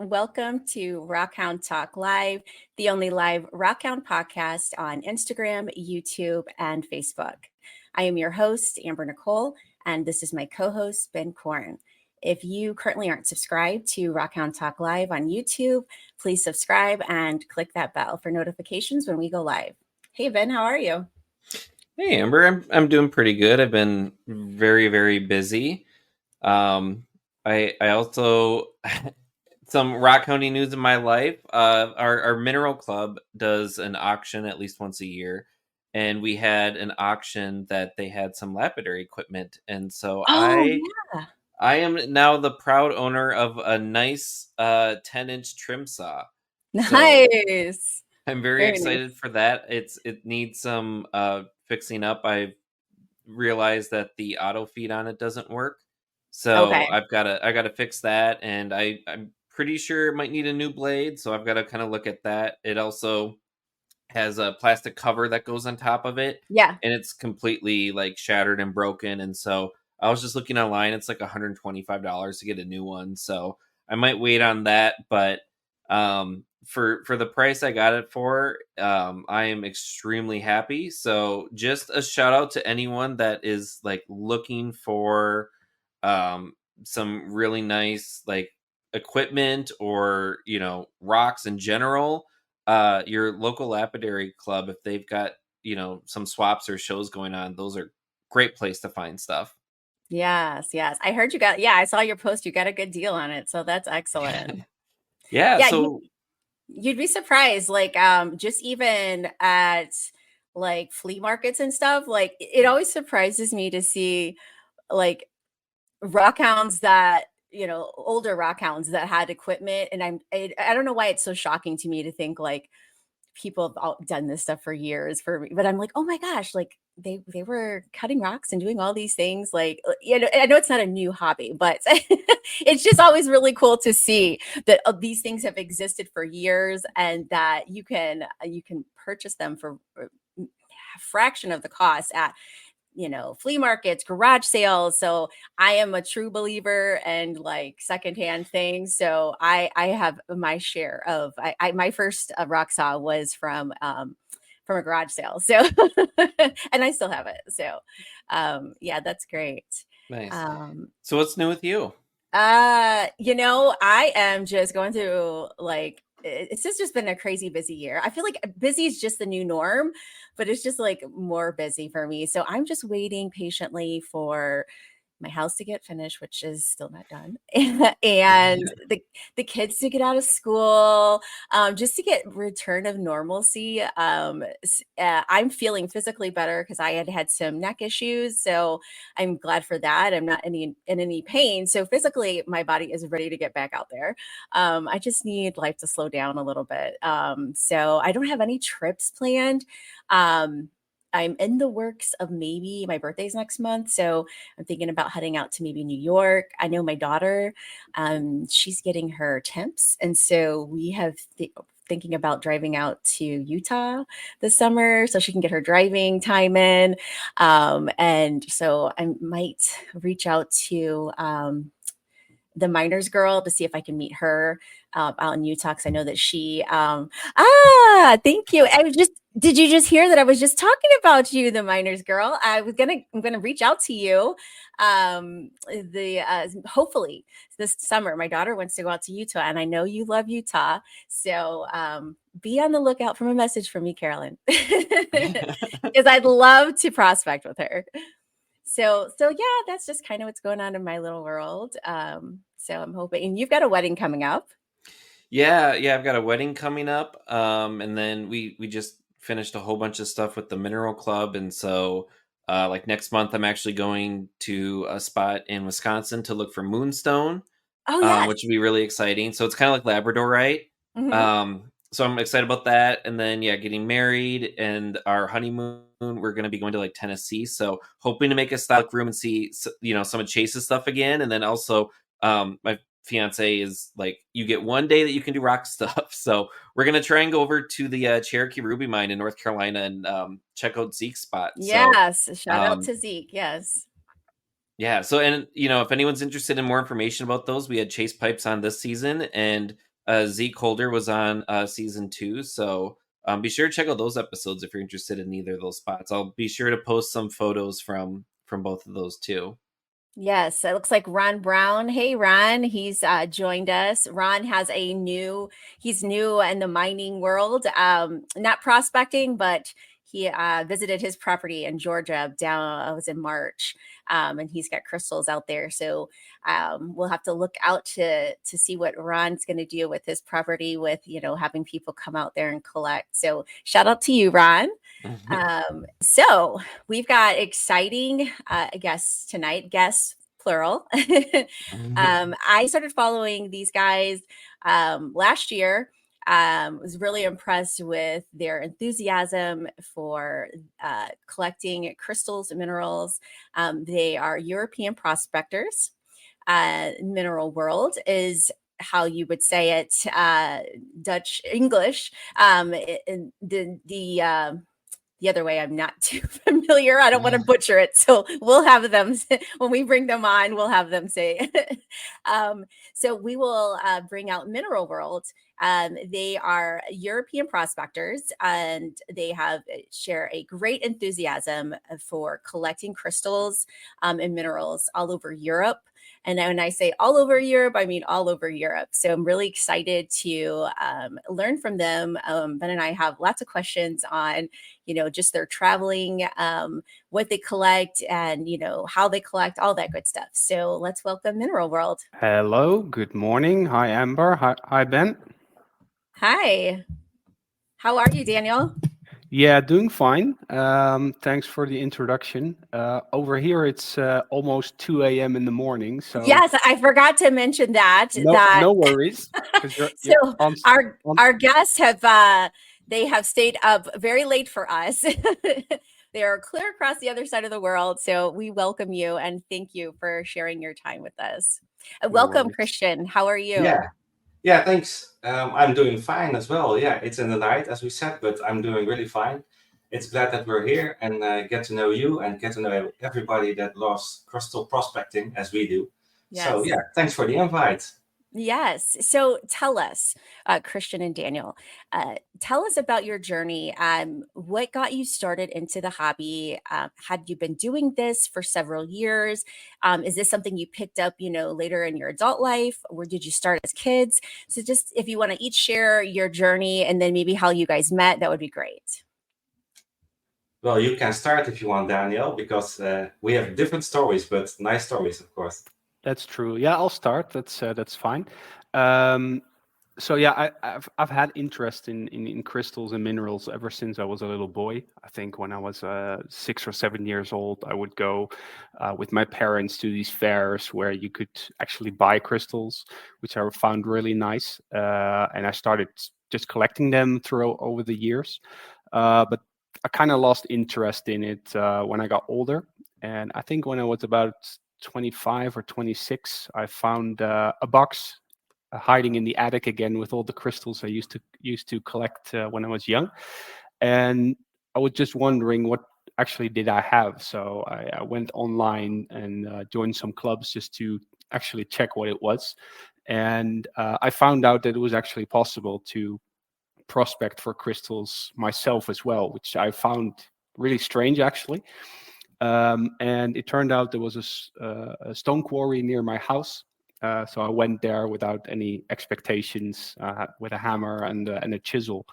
Welcome to Rockhound Talk Live, the only live Rockhound podcast on Instagram, YouTube, and Facebook. I am your host, Amber Nicole, and this is my co host, Ben Korn. If you currently aren't subscribed to Rockhound Talk Live on YouTube, please subscribe and click that bell for notifications when we go live. Hey, Ben, how are you? Hey Amber, I'm doing pretty good. I've been very busy. I also some rock hounding news in my life. Our mineral club does an auction at least once a year, and we had an auction that they had some lapidary equipment, and so Oh, I yeah. I am now the proud owner of a nice 10-inch trim saw. So Nice. I'm very Very nice. excited for that. It needs some fixing up. I realized that the auto feed on it doesn't work, so Okay. I gotta fix that, and I'm pretty sure it might need a new blade, so I've got to kind of look at that. It also has a plastic cover that goes on top of it, Yeah. and it's completely like shattered and broken, and so I was just looking online. It's like $125 to get a new one, so I might wait on that. But for the price I got it for, I am extremely happy. So just a shout out to anyone that is like looking for um some really nice like equipment, or rocks in general. Your local lapidary club, if they've got some swaps or shows going on, those are great place to find stuff. Yes, yes. I heard I saw your post. You got a good deal on it. So that's excellent. Yeah, Yeah, so you'd be surprised. Just even at like flea markets and stuff, like it always surprises me to see like rockhounds that, older rockhounds that had equipment. And I don't know why it's so shocking to me to think like people have done this stuff for years for me, but I'm like, oh my gosh, like they were cutting rocks and doing all these things. Like, I know it's not a new hobby, but it's just always really cool to see that these things have existed for years and that you can purchase them for a fraction of the cost at flea markets, garage sales. So I am a true believer and like secondhand things. So I have my share of my first rock saw was from a garage sale. So and I still have it. So yeah, that's great. nice. Um So what's new with you? I am just going through like it's just been a crazy busy year. I feel like busy is just the new norm, but it's just like more busy for me. So I'm just waiting patiently for my house to get finished, which is still not done, and the kids to get out of school, just to get return of normalcy. I'm feeling physically better because I had had some neck issues, so I'm glad for that. I'm not in any pain, so physically my body is ready to get back out there. I just need life to slow down a little bit. So I don't have any trips planned. Um, I'm in the works of maybe my birthday's next month. So I'm thinking about heading out to maybe New York. I know my daughter, she's getting her temps. And so we have thinking about driving out to Utah this summer so she can get her driving time in. And so I might reach out to the miners girl to see if I can meet her out in Utah because I know that thank you. Did you just hear that I was just talking about you, the miners girl? I'm gonna reach out to you. The Hopefully this summer, my daughter wants to go out to Utah, and I know you love Utah, so be on the lookout for a message from me, Carolyn, because I'd love to prospect with her. So yeah, that's just kind of what's going on in my little world. So I'm hoping, and you've got a wedding coming up. Yeah, I've got a wedding coming up, and then we just finished a whole bunch of stuff with the Mineral Club, and so like next month I'm actually going to a spot in Wisconsin to look for moonstone, Oh yes. which would be really exciting. So it's kind of like Labradorite. Hmm. So I'm excited about that, and then yeah, getting married and our honeymoon. We're going to be going to like Tennessee, so hoping to make a stop room and see some of Chase's stuff again, and then also my fiance is like, you get one day that you can do rock stuff. So we're gonna try and go over to the Cherokee Ruby mine in North Carolina and check out Zeke's spot. So Yes. Shout out um, to Zeke. Yes. yeah. So, and if anyone's interested in more information about those, we had Chase Pipes on this season, and Zeke Holder was on season 2, so be sure to check out those episodes if you're interested in either of those spots. I'll be sure to post some photos from both of those too. Yes, it looks like Ron Brown. Hey, Ron, he's joined us. Ron he's new in the mining world, not prospecting, but he visited his property in Georgia down, it was in March, and he's got crystals out there. So we'll have to look out to see what Ron's going to do with his property with, having people come out there and collect. So shout out to you, Ron. So we've got exciting guests tonight, guests plural. I started following these guys last year. Was really impressed with their enthusiasm for collecting crystals and minerals. They are European prospectors. Mineralwereld is how you would say it, Dutch English. The other way, I'm not too familiar. I don't want to butcher it. So we'll have them, when we bring them on, we'll have them say. So we will bring out Mineralwereld. They are European prospectors, and they share a great enthusiasm for collecting crystals and minerals all over Europe. And when I say all over Europe, I mean all over Europe. So I'm really excited to learn from them. Ben and I have lots of questions on, just their traveling, what they collect, and, how they collect, all that good stuff. So let's welcome Mineralwereld. Hello, good morning. Hi, Amber. Hi, Ben. Hi. How are you, Daniel? Yeah, doing fine. Thanks for the introduction. Over here, it's almost 2 a.m. in the morning. So yes, I forgot to mention that. no worries. So our guests they have stayed up very late for us. They are clear across the other side of the world. So we welcome you and thank you for sharing your time with us. Welcome, Kristian. How are you? Yeah, thanks. I'm doing fine as well. Yeah, it's in the night, as we said, but I'm doing really fine. It's glad that we're here and get to know you and get to know everybody that loves crystal prospecting as we do. Yes. So yeah, thanks for the invite. Yes. So tell us, Kristian and Daniel, tell us about your journey. What got you started into the hobby? Had you been doing this for several years? Is this something you picked up, later in your adult life, or did you start as kids? So just if you want to each share your journey and then maybe how you guys met, that would be great. Well, you can start if you want, Daniel, because we have different stories, but nice stories, of course. That's true. Yeah, I'll start. That's fine. So yeah, I've had interest in crystals and minerals ever since I was a little boy. I think when I was 6 or 7 years old, I would go with my parents to these fairs where you could actually buy crystals, which I found really nice. And I started just collecting them over the years. But I kind of lost interest in it when I got older. And I think when I was about 25 or 26, I found a box hiding in the attic again with all the crystals I used to collect when I was young, and I was just wondering what actually did I have. So I went online and joined some clubs just to actually check what it was, and I found out that it was actually possible to prospect for crystals myself as well, which I found really strange actually. And it turned out there was a stone quarry near my house. So I went there without any expectations, with a hammer and a chisel.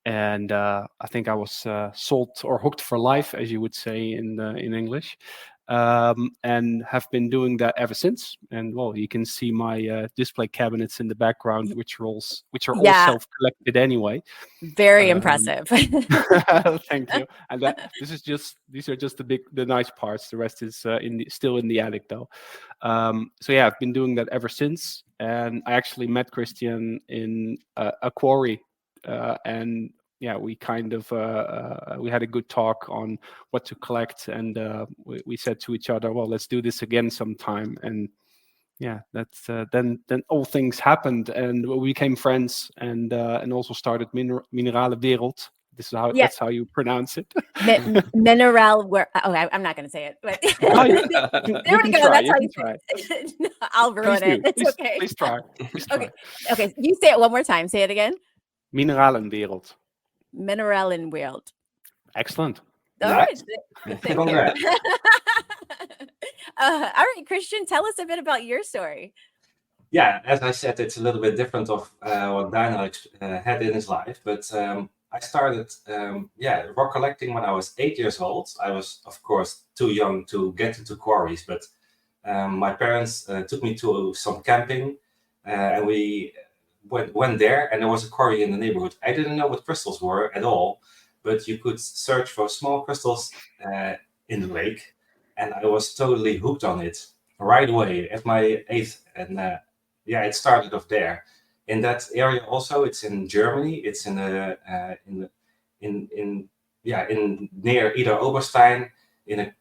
And I think I was sold or hooked for life, as you would say in English, and have been doing that ever since. And well, you can see my display cabinets in the background, which are all self-collected anyway. Very impressive. Thank you. And these are just the nice parts. The rest is still in the attic, though. So yeah, I've been doing that ever since. And I actually met Kristian in a quarry. And yeah, we kind of we had a good talk on what to collect, and we said to each other, well, let's do this again sometime. And yeah, that's then all things happened, and we became friends, and also started Mineralenwereld, Yeah. That's how you pronounce it. Mineralwereld. Okay, I'm not going to say it, but No, there you we can go. try. That's You how can you try. say it. No, I'll Please ruin it. do. It's Please, okay. please try. Please try. Okay. You say it one more time. Say it again. Mineralenwereld. Mineralenwereld. Excellent. All Nice. right. Thank Congrats. you. All right, Kristian, tell us a bit about your story. Yeah, as I said, it's a little bit different of what Daniel had in his life. But I started, rock collecting when I was 8 years old. I was, of course, too young to get into quarries, but my parents took me to some camping, and we went there, and there was a quarry in the neighborhood. I didn't know what crystals were at all, but you could search for small crystals in the lake, and I was totally hooked on it right away at my eighth. And it started off there. In that area also, it's in Germany. It's in near Ida Oberstein, in a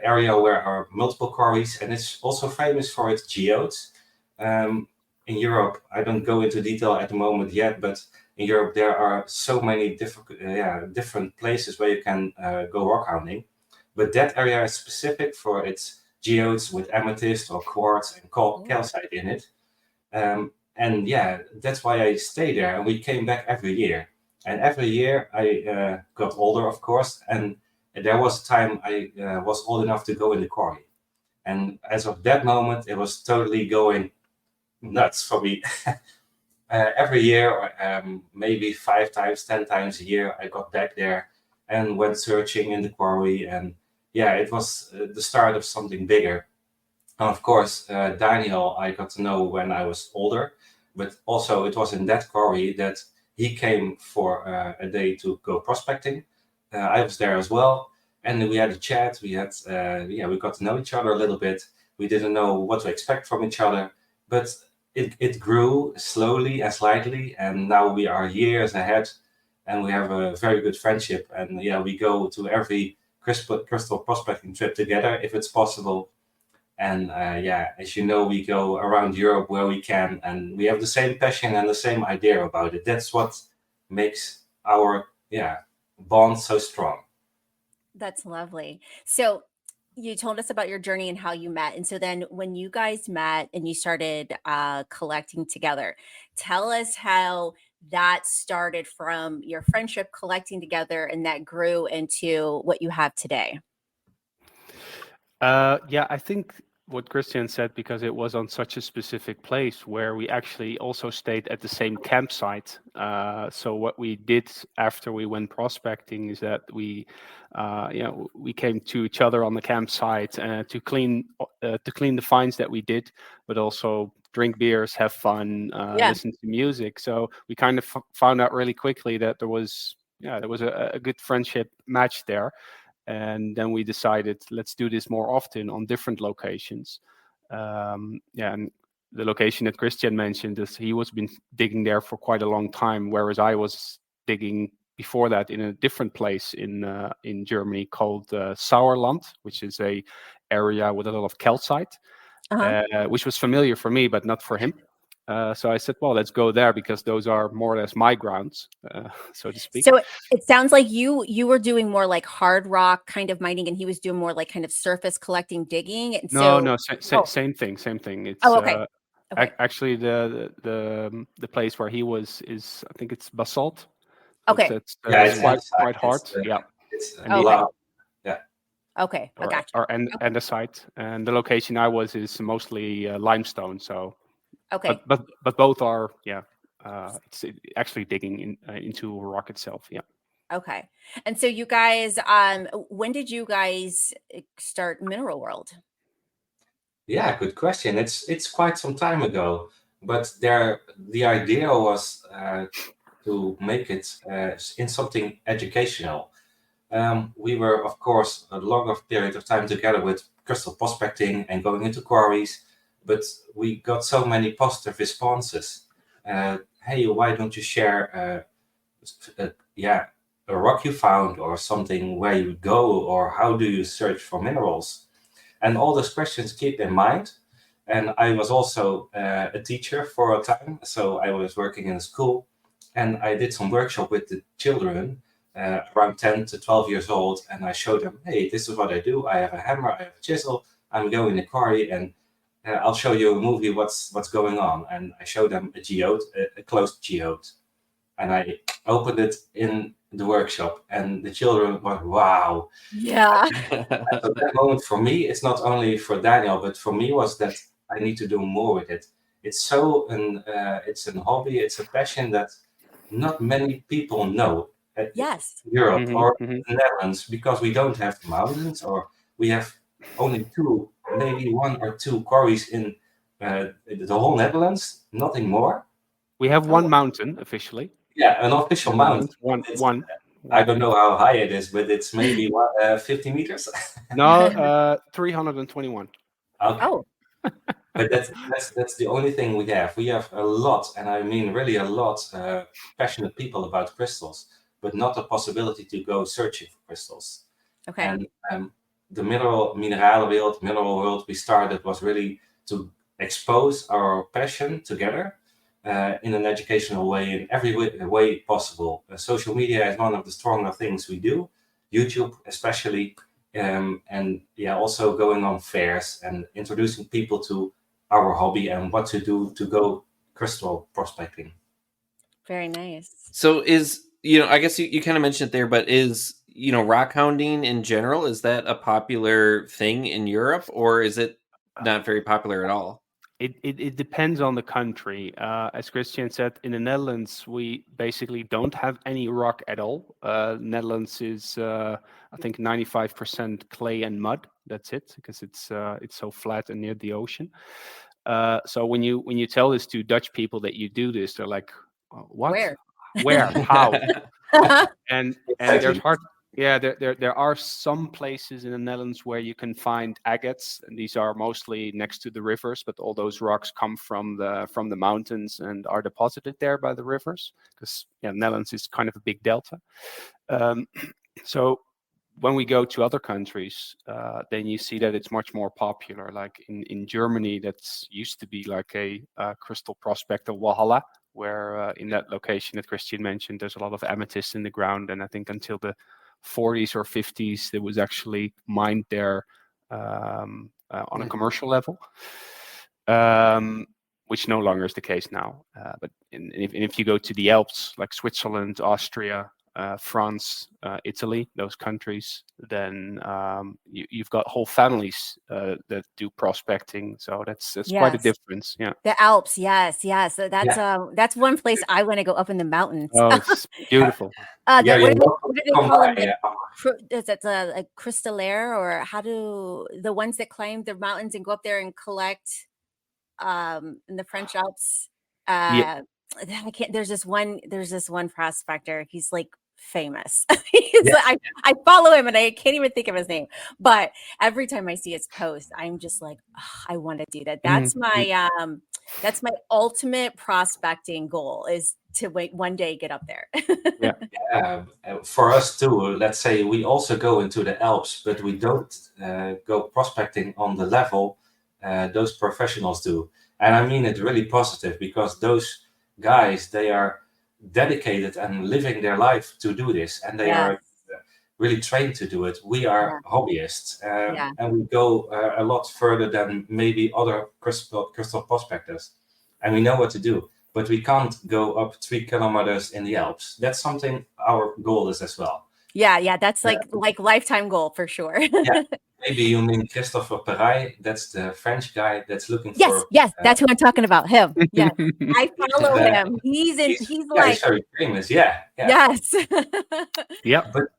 area where are multiple quarries, and it's also famous for its geodes. In Europe, I don't go into detail at the moment yet, but in Europe there are so many different places where you can go rock hounding. But that area is specific for its geodes with amethyst or quartz and calcite in it. And that's why I stay there. And we came back every year. And every year I got older, of course. And there was a time I was old enough to go in the quarry. And as of that moment, it was totally going nuts for me. Every year, maybe 5 times, 10 times a year, I got back there and went searching in the quarry. And it was the start of something bigger. And of course, Daniel, I got to know when I was older, but also it was in that quarry that he came for a day to go prospecting. I was there as well, and we had a chat. We had, we got to know each other a little bit. We didn't know what to expect from each other, but it grew slowly and slightly, and now we are years ahead, and we have a very good friendship. And we go to every crystal prospecting trip together if it's possible. And as you know, we go around Europe where we can, and we have the same passion and the same idea about it. That's what makes our bond so strong. That's lovely. So you told us about your journey and how you met. And so then when you guys met and you started collecting together, tell us how that started from your friendship collecting together and that grew into what you have today. I think what Kristian said, because it was on such a specific place where we actually also stayed at the same campsite. So what we did after we went prospecting is that we came to each other on the campsite to clean the finds that we did, but also drink beers, have fun, listen to music. So we kind of found out really quickly that there was a good friendship match there. And then we decided, let's do this more often on different locations. And the location that Kristian mentioned is he was been digging there for quite a long time, whereas I was digging before that in a different place in Germany called Sauerland, which is a area with a lot of calcite, which was familiar for me, but not for him. So I said, well, let's go there because those are more or less my grounds, so to speak. So it sounds like you were doing more like hard rock kind of mining, and he was doing more like kind of surface collecting, digging. And same thing. It's okay. Actually the place where he was is, I think it's basalt. Okay. It's quite hard. It's a lot. Yeah. Okay, I got you. Or andesite, and the location I was is mostly limestone. So. Okay. But both are it's actually digging into rock itself. Yeah. Okay. And so you guys, when did you guys start Mineralwereld? Yeah, good question. It's quite some time ago, but the idea was to make it in something educational. We were, of course, a longer period of time together with crystal prospecting and going into quarries, but we got so many positive responses. Hey, why don't you share a rock you found, or something where you go, or how do you search for minerals? And all those questions keep in mind. And I was also a teacher for a time, so I was working in a school, and I did some workshop with the children around 10 to 12 years old, and I showed them, hey, this is what I do. I have a hammer, I have a chisel, I'm going in a quarry, and I'll show you a movie what's going on. And I showed them a geode, a closed geode. And I opened it in the workshop, and the children were, wow. Yeah. So that moment for me, it's not only for Daniel, but for me was that I need to do more with it. It's so it's a hobby, it's a passion that not many people know. Yes. Europe or the Netherlands, because we don't have mountains, or we have only two, maybe one or two quarries in the whole Netherlands, nothing more. We have one mountain officially. Yeah, an official mountain. One. I don't know how high it is, but it's maybe 50 meters. No, 321. Okay. Oh. But that's the only thing we have. We have a lot, and I mean really a lot, passionate people about crystals, but not a possibility to go searching for crystals. Okay. And the Mineralwereld we started was really to expose our passion together in an educational way, in every way possible. Social media is one of the stronger things we do, YouTube especially, and also going on fairs and introducing people to our hobby and what to do to go crystal prospecting. Very nice. So I guess you kind of mentioned it there, but is, rock hounding in general, is that a popular thing in Europe, or is it not very popular at all? It depends on the country. As Kristian said, in the Netherlands, we basically don't have any rock at all. Netherlands is, I think, 95% clay and mud. That's it, because it's so flat and near the ocean. So when you tell this to Dutch people that you do this, they're like, "What? Where? How?" and there's hard. Yeah, there are some places in the Netherlands where you can find agates, and these are mostly next to the rivers. But all those rocks come from the mountains and are deposited there by the rivers, because Netherlands is kind of a big delta. So when we go to other countries, then you see that it's much more popular. Like in Germany, that's used to be like a crystal prospector Walhalla, where in that location that Kristian mentioned, there's a lot of amethyst in the ground, and I think until the 40s or 50s, it was actually mined there on a commercial level, which no longer is the case now. But if you go to the Alps, like Switzerland, Austria, France, Italy, those countries, then you've got whole families that do prospecting. So that's quite a difference. Yeah, the Alps, yes. So that's one place I want to go, up in the mountains. Oh, it's beautiful. What do they call it? Is it a crystallaire, or how do the ones that climb the mountains and go up there and collect in the French Alps? I can't. There's this one prospector. He's like famous. I follow him and I can't even think of his name, but every time I see his post, I'm just like, I want to do that. That's my ultimate prospecting goal, is to one day get up there. For us too, let's say we also go into the Alps, but we don't go prospecting on the level those professionals do. And I mean it really positive, because those guys, they are dedicated and living their life to do this, and they are really trained to do it. We are hobbyists, and we go a lot further than maybe other crystal prospectors, and we know what to do, but we can't go up 3 kilometers in the Alps. That's something our goal is as well. That's like lifetime goal for sure. Maybe you mean Christopher Perray. That's the French guy that's looking for. Yes, that's who I'm talking about. Him. Yeah, I follow him. He's like very famous. Yeah. Yes. Yeah. But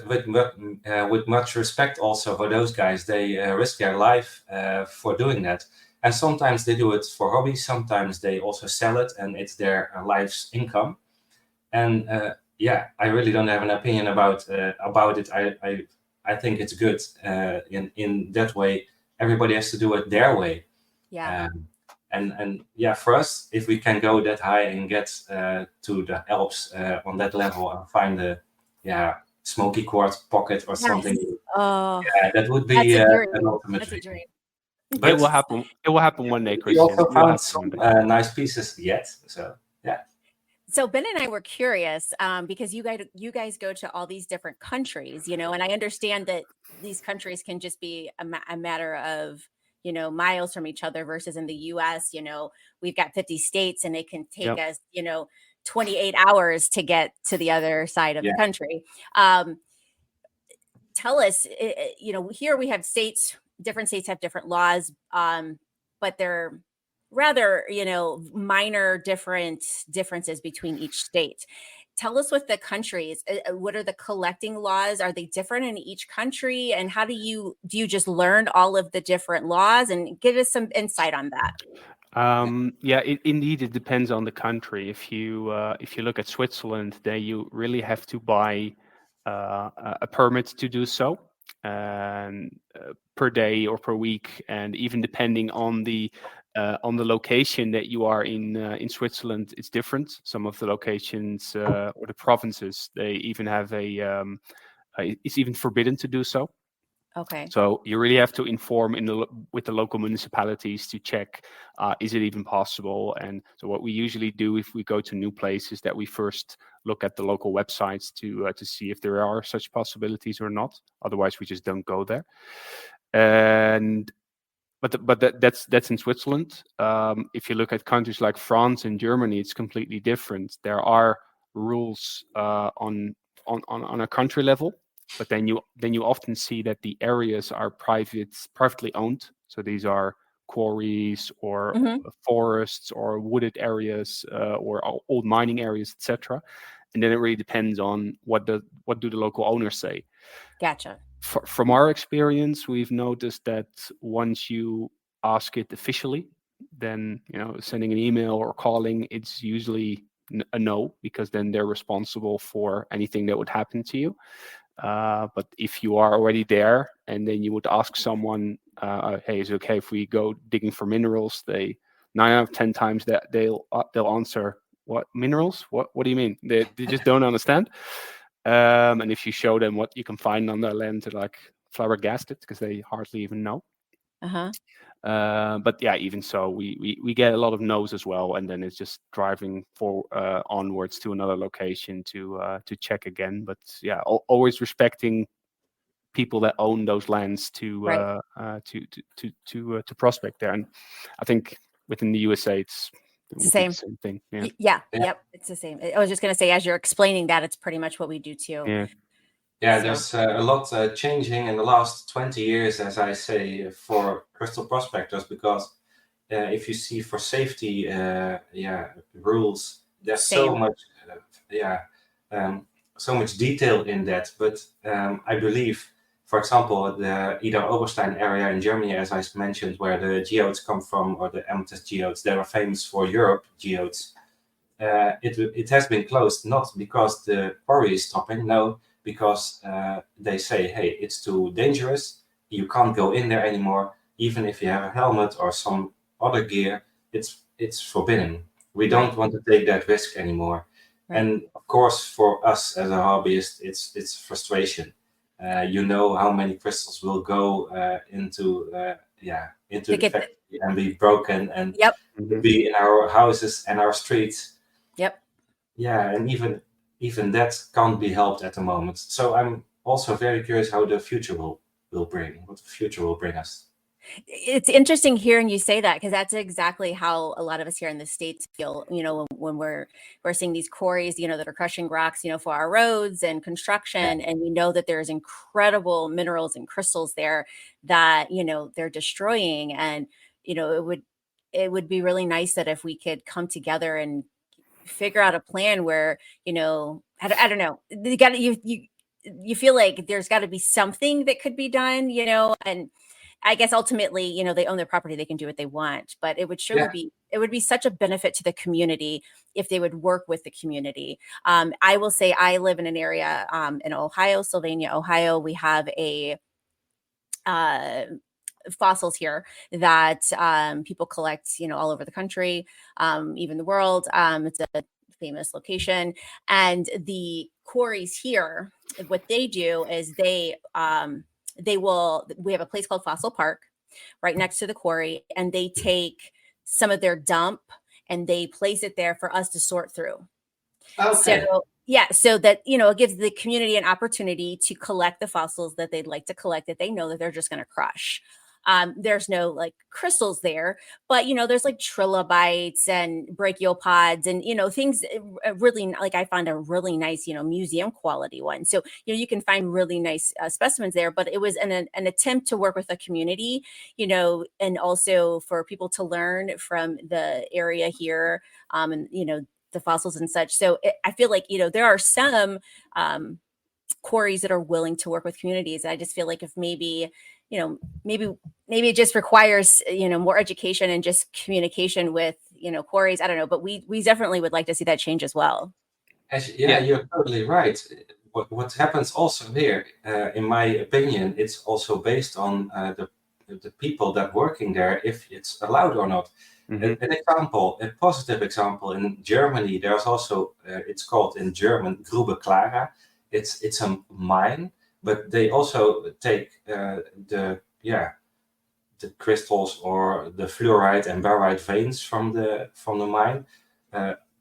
with much respect also for those guys, they risk their life for doing that. And sometimes they do it for hobby. Sometimes they also sell it, and it's their life's income. And I really don't have an opinion about it. I think it's good in that way. Everybody has to do it their way. Yeah. And for us, if we can go that high and get to the Alps on that level and find the smoky quartz pocket or something, that would be an ultimate dream. But it will happen. It will happen one day, Kristian. We also found some nice pieces yet. So So Ben and I were curious because you guys go to all these different countries, you know, and I understand that these countries can just be a matter of, you know, miles from each other versus in the US, you know, we've got 50 states and it can take Yep. us, you know, 28 hours to get to the other side of the Yeah. country. Tell us, you know, here we have states, different states have different laws, but they're rather, you know, minor differences between each state. Tell us with the countries, what are the collecting laws? Are they different in each country? And how do you just learn all of the different laws, and give us some insight on that? Yeah, indeed, it depends on the country. If you look at Switzerland, there you really have to buy a permit to do so, and per day or per week, and even depending on the location that you are in Switzerland, it's different. Some of the locations or the provinces, they even have it's even forbidden to do so. Okay. So you really have to inform with the local municipalities to check, is it even possible? And so what we usually do if we go to new places, that we first look at the local websites to see if there are such possibilities or not. Otherwise, we just don't go there. And that's in Switzerland. If you look at countries like France and Germany, it's completely different. There are rules on a country level. But then you often see that the areas are privately owned. So these are quarries or forests or wooded areas or old mining areas, etc. And then it really depends on what do the local owners say. Gotcha. From our experience, we've noticed that once you ask it officially, then sending an email or calling, it's usually a no, because then they're responsible for anything that would happen to you. But if you are already there and then you would ask someone, hey, is it okay if we go digging for minerals? 9 out of 10 times that they'll answer, what minerals? What do you mean? They just don't understand. And if you show them what you can find on their land, they're like flabbergasted because they hardly even know. But yeah, even so, we get a lot of no's as well, and then it's just driving onwards to another location to check again. But yeah, always respecting people that own those lands to prospect there. And I think within the USA, it's the same thing. Yeah. Yep, it's the same. I was just going to say, as you're explaining that, it's pretty much what we do too. Yeah, there's a lot changing in the last 20 years, as I say, for crystal prospectors, because if you see for safety rules, there's so much so much detail in that. But I believe, for example, the Ida Oberstein area in Germany, as I mentioned, where the geodes come from, or the amethyst geodes, they are famous for Europe geodes. It has been closed, not because the quarry is stopping, no, because they say, hey, it's too dangerous, you can't go in there anymore. Even if you have a helmet or some other gear, it's forbidden. We don't want to take that risk anymore. And of course, for us as a hobbyist, it's frustration. How many crystals will go into the factory and be broken and be in our houses and our streets. Yeah, and even that can't be helped at the moment. So I'm also very curious how the future what the future will bring us. It's interesting hearing you say that, because that's exactly how a lot of us here in the States feel, when we're seeing these quarries, that are crushing rocks, for our roads and construction. And we know that there's incredible minerals and crystals there that, they're destroying. And, it would be really nice that if we could come together and figure out a plan where, I don't know, you feel like there's got to be something that could be done, and I guess ultimately, they own their property, they can do what they want, but it would surely it would be such a benefit to the community if they would work with the community. I will say, I live in an area in Ohio, Sylvania, Ohio. We have a fossils here that people collect, all over the country, even the world. It's a famous location. And the quarries here, what they do is we have a place called Fossil Park right next to the quarry, and they take some of their dump and they place it there for us to sort through. Okay. So yeah, so that, it gives the community an opportunity to collect the fossils that they'd like to collect that they know that they're just going to crush. There's no like crystals there, but there's like trilobites and brachiopods and things really like I found a really nice museum quality one. So you can find really nice specimens there, but it was an attempt to work with the community, and also for people to learn from the area here, and the fossils and such. So I feel like there are some quarries that are willing to work with communities. I just feel like if maybe maybe it just requires more education and just communication with quarries. I don't know, but we definitely would like to see that change as well. Yeah, you're totally right. What happens also here, in my opinion, it's also based on the people that working there, if it's allowed or not. Mhm. An example, a positive example in Germany, there's also it's called in German Grube Clara. It's a mine, but they also take the crystals or the fluorite and barite veins from the mine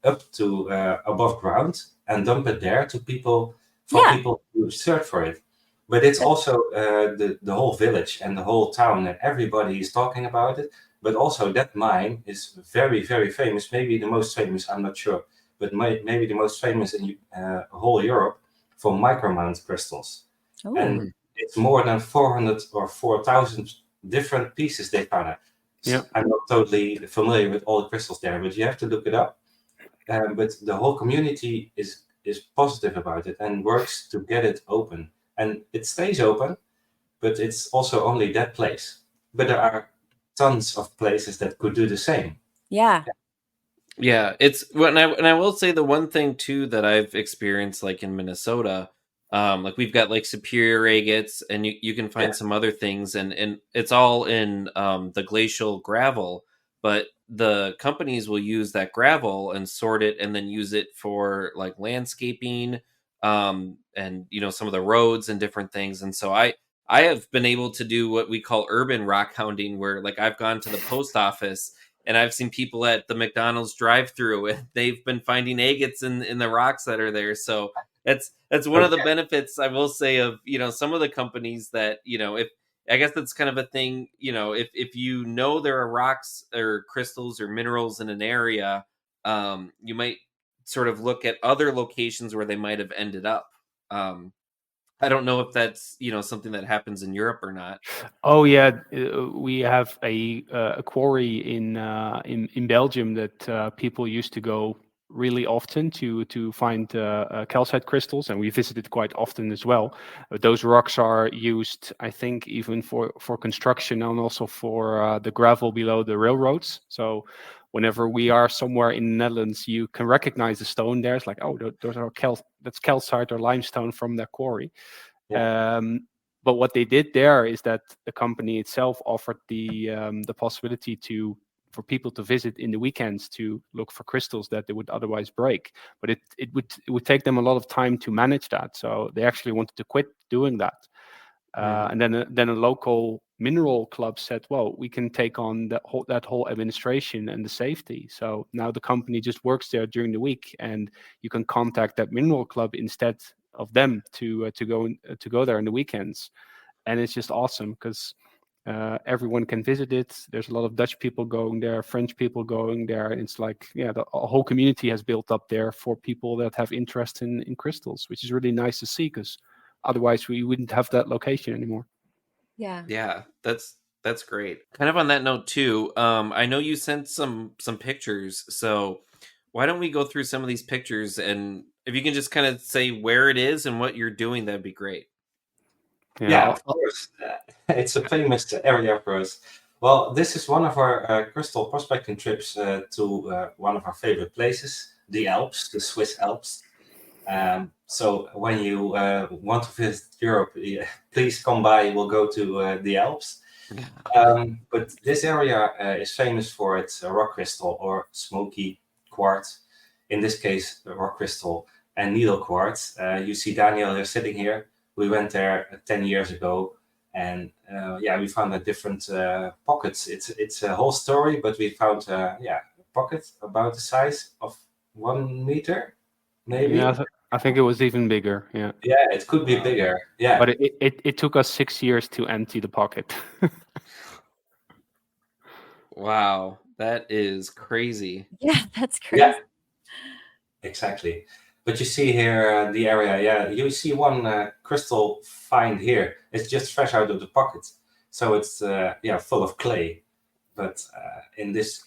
up to above ground and dump it there to people for Yeah. people to search for it. But it's also the whole village and the whole town and everybody is talking about it. But also that mine is very, very famous. Maybe the most famous, I'm not sure, but maybe the most famous in whole Europe for micromount crystals. Ooh. And it's more than 400 or 4,000 different pieces they found. Yeah. I'm not totally familiar with all the crystals there, but you have to look it up. But the whole community is positive about it and works to get it open. And it stays open, but it's also only that place. But there are tons of places that could do the same. Yeah. Yeah, it's and I will say the one thing too that I've experienced like in Minnesota, like we've got like superior agates and you can find some other things and it's all in the glacial gravel, but the companies will use that gravel and sort it and then use it for like landscaping, and some of the roads and different things. And so I have been able to do what we call urban rock hounding, where like I've gone to the post office and I've seen people at the McDonald's drive-through and they've been finding agates in the rocks that are there. So that's one of the benefits I will say of some of the companies that if I guess that's kind of a thing, if there are rocks or crystals or minerals in an area, you might sort of look at other locations where they might have ended up. I don't know if that's something that happens in Europe or not. Oh yeah, we have a quarry in Belgium that people used to go really often to find calcite crystals, and we visited quite often as well. Those rocks are used, I think, even for construction and also for the gravel below the railroads. So whenever we are somewhere in the Netherlands, you can recognize the stone there. It's like, oh, those are that's calcite or limestone from that quarry. Yeah. But what they did there is that the company itself offered the possibility for people to visit in the weekends to look for crystals that they would otherwise break. But it would take them a lot of time to manage that. So they actually wanted to quit doing that. And then a local mineral club said, well, we can take on that whole administration and the safety. So now the company just works there during the week, and you can contact that mineral club instead of them to go there in the weekends. And it's just awesome because everyone can visit it. There's a lot of Dutch people going there, French people going there, and it's like, the whole community has built up there for people that have interest in crystals, which is really nice to see, because otherwise we wouldn't have that location anymore. Yeah. That's great. Kind of on that note too, I know you sent some pictures, so why don't we go through some of these pictures, and if you can just kind of say where it is and what you're doing, that'd be great. Yeah, of course. It's a famous area for us. Well, this is one of our crystal prospecting trips to one of our favorite places, the Alps, the Swiss Alps. So when you want to visit Europe, please come by. We'll go to the Alps. But this area is famous for its rock crystal or smoky quartz. In this case, rock crystal and needle quartz. You see Daniel here sitting here. We went there 10 years ago, and we found a different pockets. It's a whole story, but we found a pocket about the size of 1 meter, maybe. Yeah, I think it was even bigger. Yeah, Yeah, it could be Wow. bigger. Yeah. but it took us 6 years to empty the pocket. Wow, that is crazy. Yeah, that's Yeah, crazy. exactly. But you see here the area. Yeah, you see one crystal find here. It's just fresh out of the pocket, so it's full of clay. But in this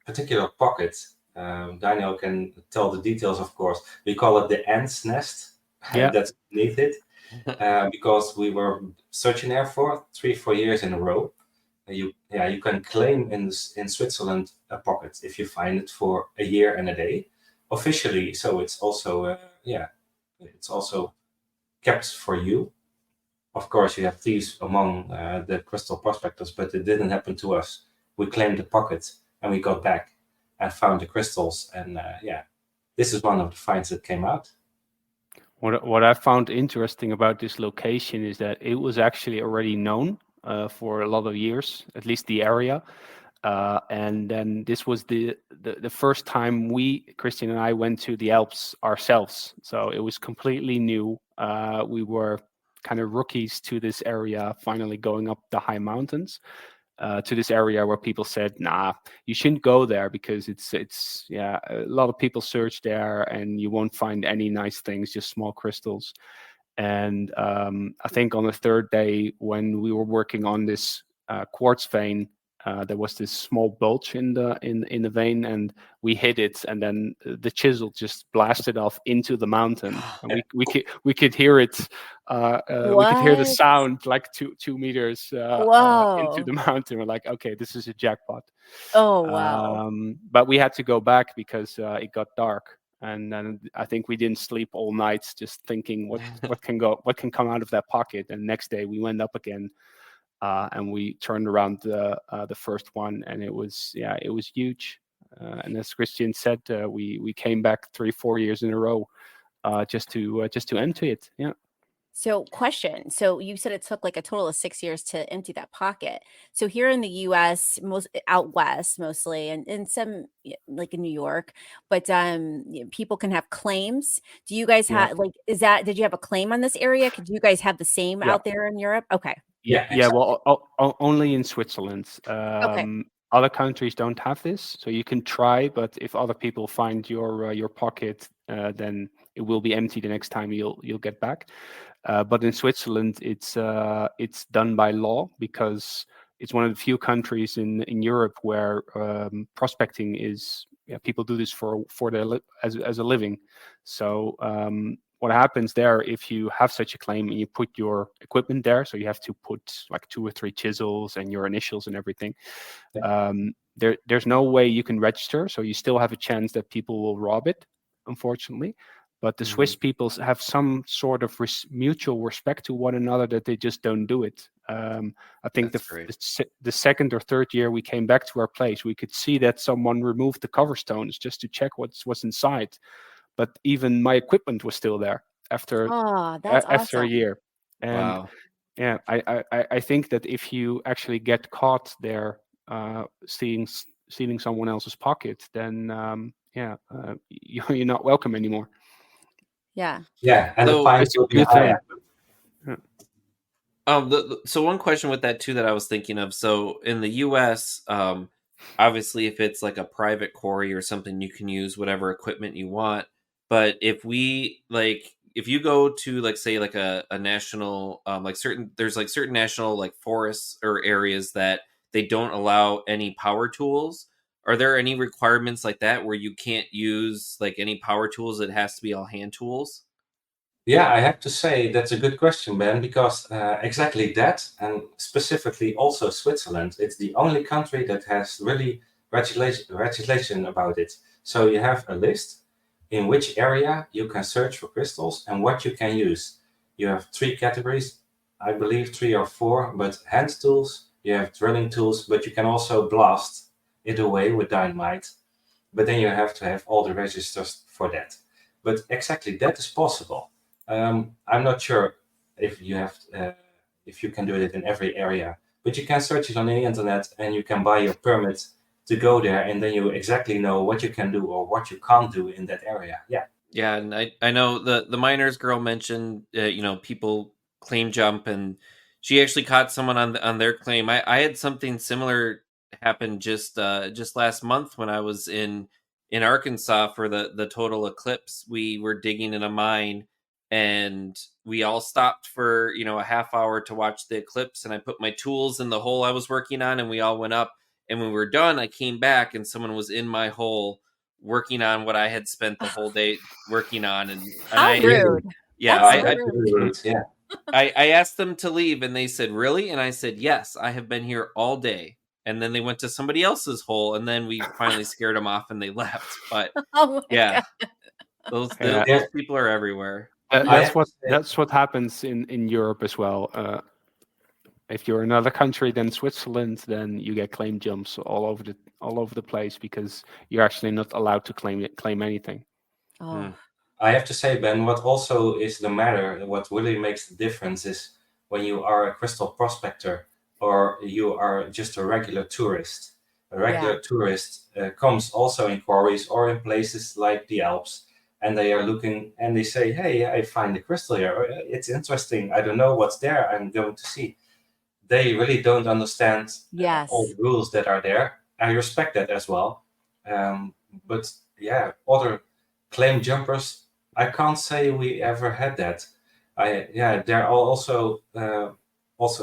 particular pocket, Daniel can tell the details. Of course, we call it the ant's nest. Yeah. That's beneath it. Because we were searching there for 3-4 years in a row. You can claim in Switzerland a pocket if you find it for a year and a day, officially. So it's also it's also kept for you. Of course, you have thieves among the crystal prospectors, but it didn't happen to us. We claimed the pocket and we got back and found the crystals, and this is one of the finds that came out. What I found interesting about this location is that it was actually already known for a lot of years, at least the area. And then this was the first time Kristian and I, went to the Alps ourselves. So it was completely new. We were kind of rookies to this area, finally going up the high mountains. To this area where people said, "Nah, you shouldn't go there because it's a lot of people search there and you won't find any nice things, just small crystals." And I think on the third day, when we were working on this quartz vein, there was this small bulge in the vein, and we hit it, and then the chisel just blasted off into the mountain, and we could hear it. We could hear the What? sound like 2 meters into Whoa. the mountain. We're like, okay, this is a jackpot. Oh, wow. But we had to go back because it got dark. And then I think we didn't sleep all night, just thinking what can come out of that pocket. And next day we went up again, and we turned around the first one, and it was huge. And as Kristian said, we came back 3-4 years in a row, just to empty it. Yeah. So, question. So, you said it took like a total of 6 years to empty that pocket. So, here in the US, most out west mostly, and some like in New York, but people can have claims. Do you guys Yeah. have did you have a claim on this area? Could you guys have the same Yeah. out there in Europe? Okay. Yeah. Exactly. Well, only in Switzerland. Okay. Other countries don't have this, so you can try. But if other people find your pocket, then it will be empty the next time you'll get back. But in Switzerland, it's done by law, because it's one of the few countries in Europe where prospecting is. Yeah, people do this for as a living. So what happens there, if you have such a claim and you put your equipment there, so you have to put like 2 or 3 chisels and your initials and everything. There's no way you can register, so you still have a chance that people will rob it, unfortunately. But the Swiss people have some sort of mutual respect to one another, that they just don't do it. I think the second or third year we came back to our place, we could see that someone removed the cover stones just to check what's inside. But even my equipment was still there after That's after a awesome. year. And Wow. yeah, I think that if you actually get caught there stealing someone else's pocket, then you're not welcome anymore. Yeah. Yeah, and the So fines It's a will be good thing. higher. so one question with that too that I was thinking of. So in the US, obviously if it's like a private quarry or something, you can use whatever equipment you want. But if you go to like say like a national there's like certain national like forests or areas that they don't allow any power tools. Are there any requirements like that where you can't use like any power tools? It has to be all hand tools? Yeah, I have to say that's a good question, Ben, because exactly that, and specifically also Switzerland, it's the only country that has really legislation about it. So you have a list in which area you can search for crystals and what you can use. You have 3 categories, I believe 3 or 4, but hand tools, you have drilling tools, but you can also blast it away with dynamite. But then you have to have all the registers for that. But exactly that is possible. I'm not sure if you can do it in every area, but you can search it on the internet and you can buy your permit to go there, and then you exactly know what you can do or what you can't do in that area. Yeah. Yeah, and I know the miners girl mentioned people claim jump, and she actually caught someone on their claim. I had something similar happen just last month when I was in Arkansas for the total eclipse. We were digging in a mine, and we all stopped for a half hour to watch the eclipse, and I put my tools in the hole I was working on, and we all went up. And when we were done, I came back, and someone was in my hole working on what I had spent the whole day working on, and How I rude. yeah That's Oh, so that's rude. really rude. Yeah. I asked them to leave, and they said, "Really?" And I said, "Yes, I have been here all day." And then they went to somebody else's hole, and then we finally scared them off, and they left. But Oh my yeah, God. Yeah, those people are everywhere. I have to say, that's what happens in Europe as well. If you're in another country than Switzerland, then you get claim jumps all over the place because you're actually not allowed to claim anything. Hmm. Oh, I have to say, Ben, what also is the matter, what really makes the difference is when you are a crystal prospector or you are just a regular tourist. A yeah. regular tourist comes also in quarries or in places like the Alps, and they are looking and they say, "Hey, I find a crystal here. Or, it's interesting. I don't know what's there. I'm going to see." They really don't understand all Yes. the rules that are there. I respect that as well. But yeah, other claim jumpers, I can't say we ever had that. There are also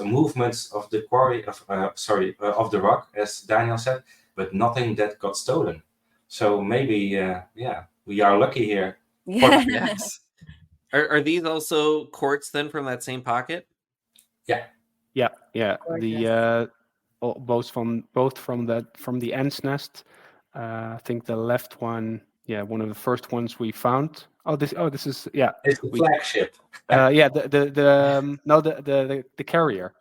movements of the quarry of the rock, as Daniel said, but nothing that got stolen. So maybe we are lucky here. Yeah. Yes. Are these also quartz then from that same pocket? Yeah, Yeah. Gorgeous. Both from the ant's nest. I think the left one, yeah, one of the first ones we found. This is yeah. it's the We flagship. yeah the carrier.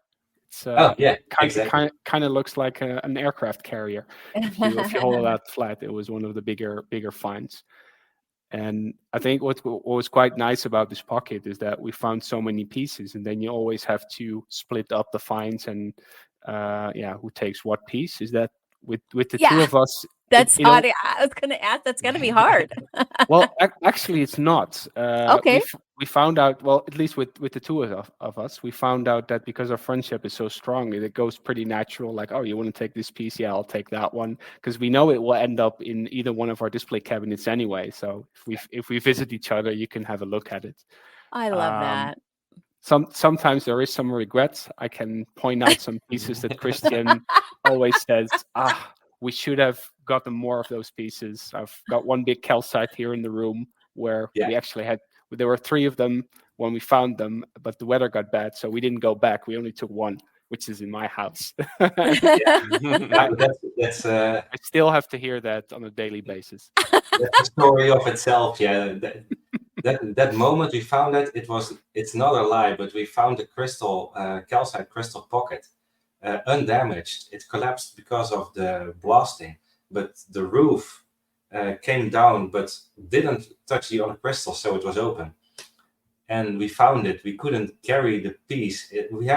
It's Oh yeah, it exactly. kind of looks like an aircraft carrier. If you hold it out flat, it was one of the bigger finds. And I think what was quite nice about this pocket is that we found so many pieces, and then you always have to split up the finds and who takes what piece? Is that with the two Yeah. of us? That's It hard. I was going to ask. That's going to be hard. well, actually, it's not. Okay. We found out. Well, at least with the two of us, we found out that because our friendship is so strong, it goes pretty natural. Like, oh, you want to take this piece? Yeah, I'll take that one, because we know it will end up in either one of our display cabinets anyway. So if we visit each other, you can have a look at it. I love Um, that. sometimes there is some regrets. I can point out some pieces that Kristian always says, we should have gotten more of those pieces. I've got one big calcite here in the room where Yeah. we actually there were 3 of them when we found them, but the weather got bad, so we didn't go back. We only took one, which is in my house. Yeah, but that's I still have to hear that on a daily basis. that's the story of itself. Yeah, that moment we found it's not a lie, but we found the crystal calcite crystal pocket undamaged. It collapsed because of the blasting, but the roof came down but didn't touch the other crystal, so it was open. And we found it. We couldn't carry the piece. We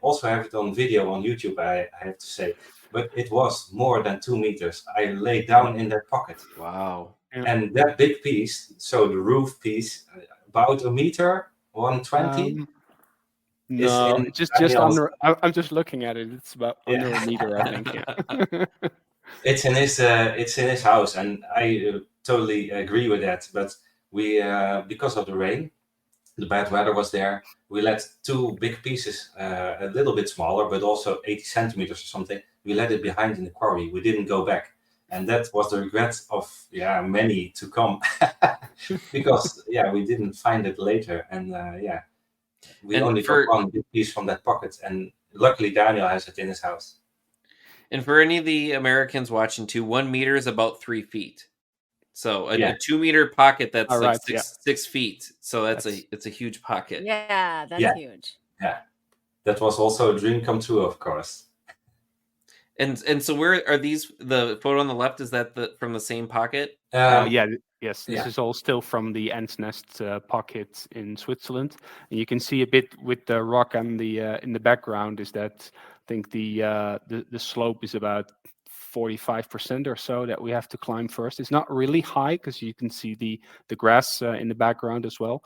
also have it on video on YouTube. I have to say, but it was more than 2 meters. I lay down in that pocket. Wow. And that big piece, so the roof piece, about a meter, 120, is No, in just Daniel's. under. I'm just looking at it. It's about under a meter, I think. Yeah. It's in his house, and I totally agree with that. But we, because of the rain, the bad weather was there. We let 2 big pieces, a little bit smaller, but also 80 centimeters or something. We let it behind in the quarry. We didn't go back, and that was the regret of many to come, because we didn't find it later, and we And only got one big piece from that pocket, and luckily Daniel has it in his house. And for any of the Americans watching too, 1 meter is about 3 feet. So a 2 meter pocket that's All like right, 6 feet. So it's a huge pocket. Yeah, that's huge. Yeah, that was also a dream come true, of course. And so where are these? The photo on the left, is that from the same pocket? Yes. This is all still from the Ant's Nest pocket in Switzerland, and you can see a bit with the rock and the in the background is that I think the slope is about 45% or so that we have to climb first. It's not really high because you can see the grass in the background as well.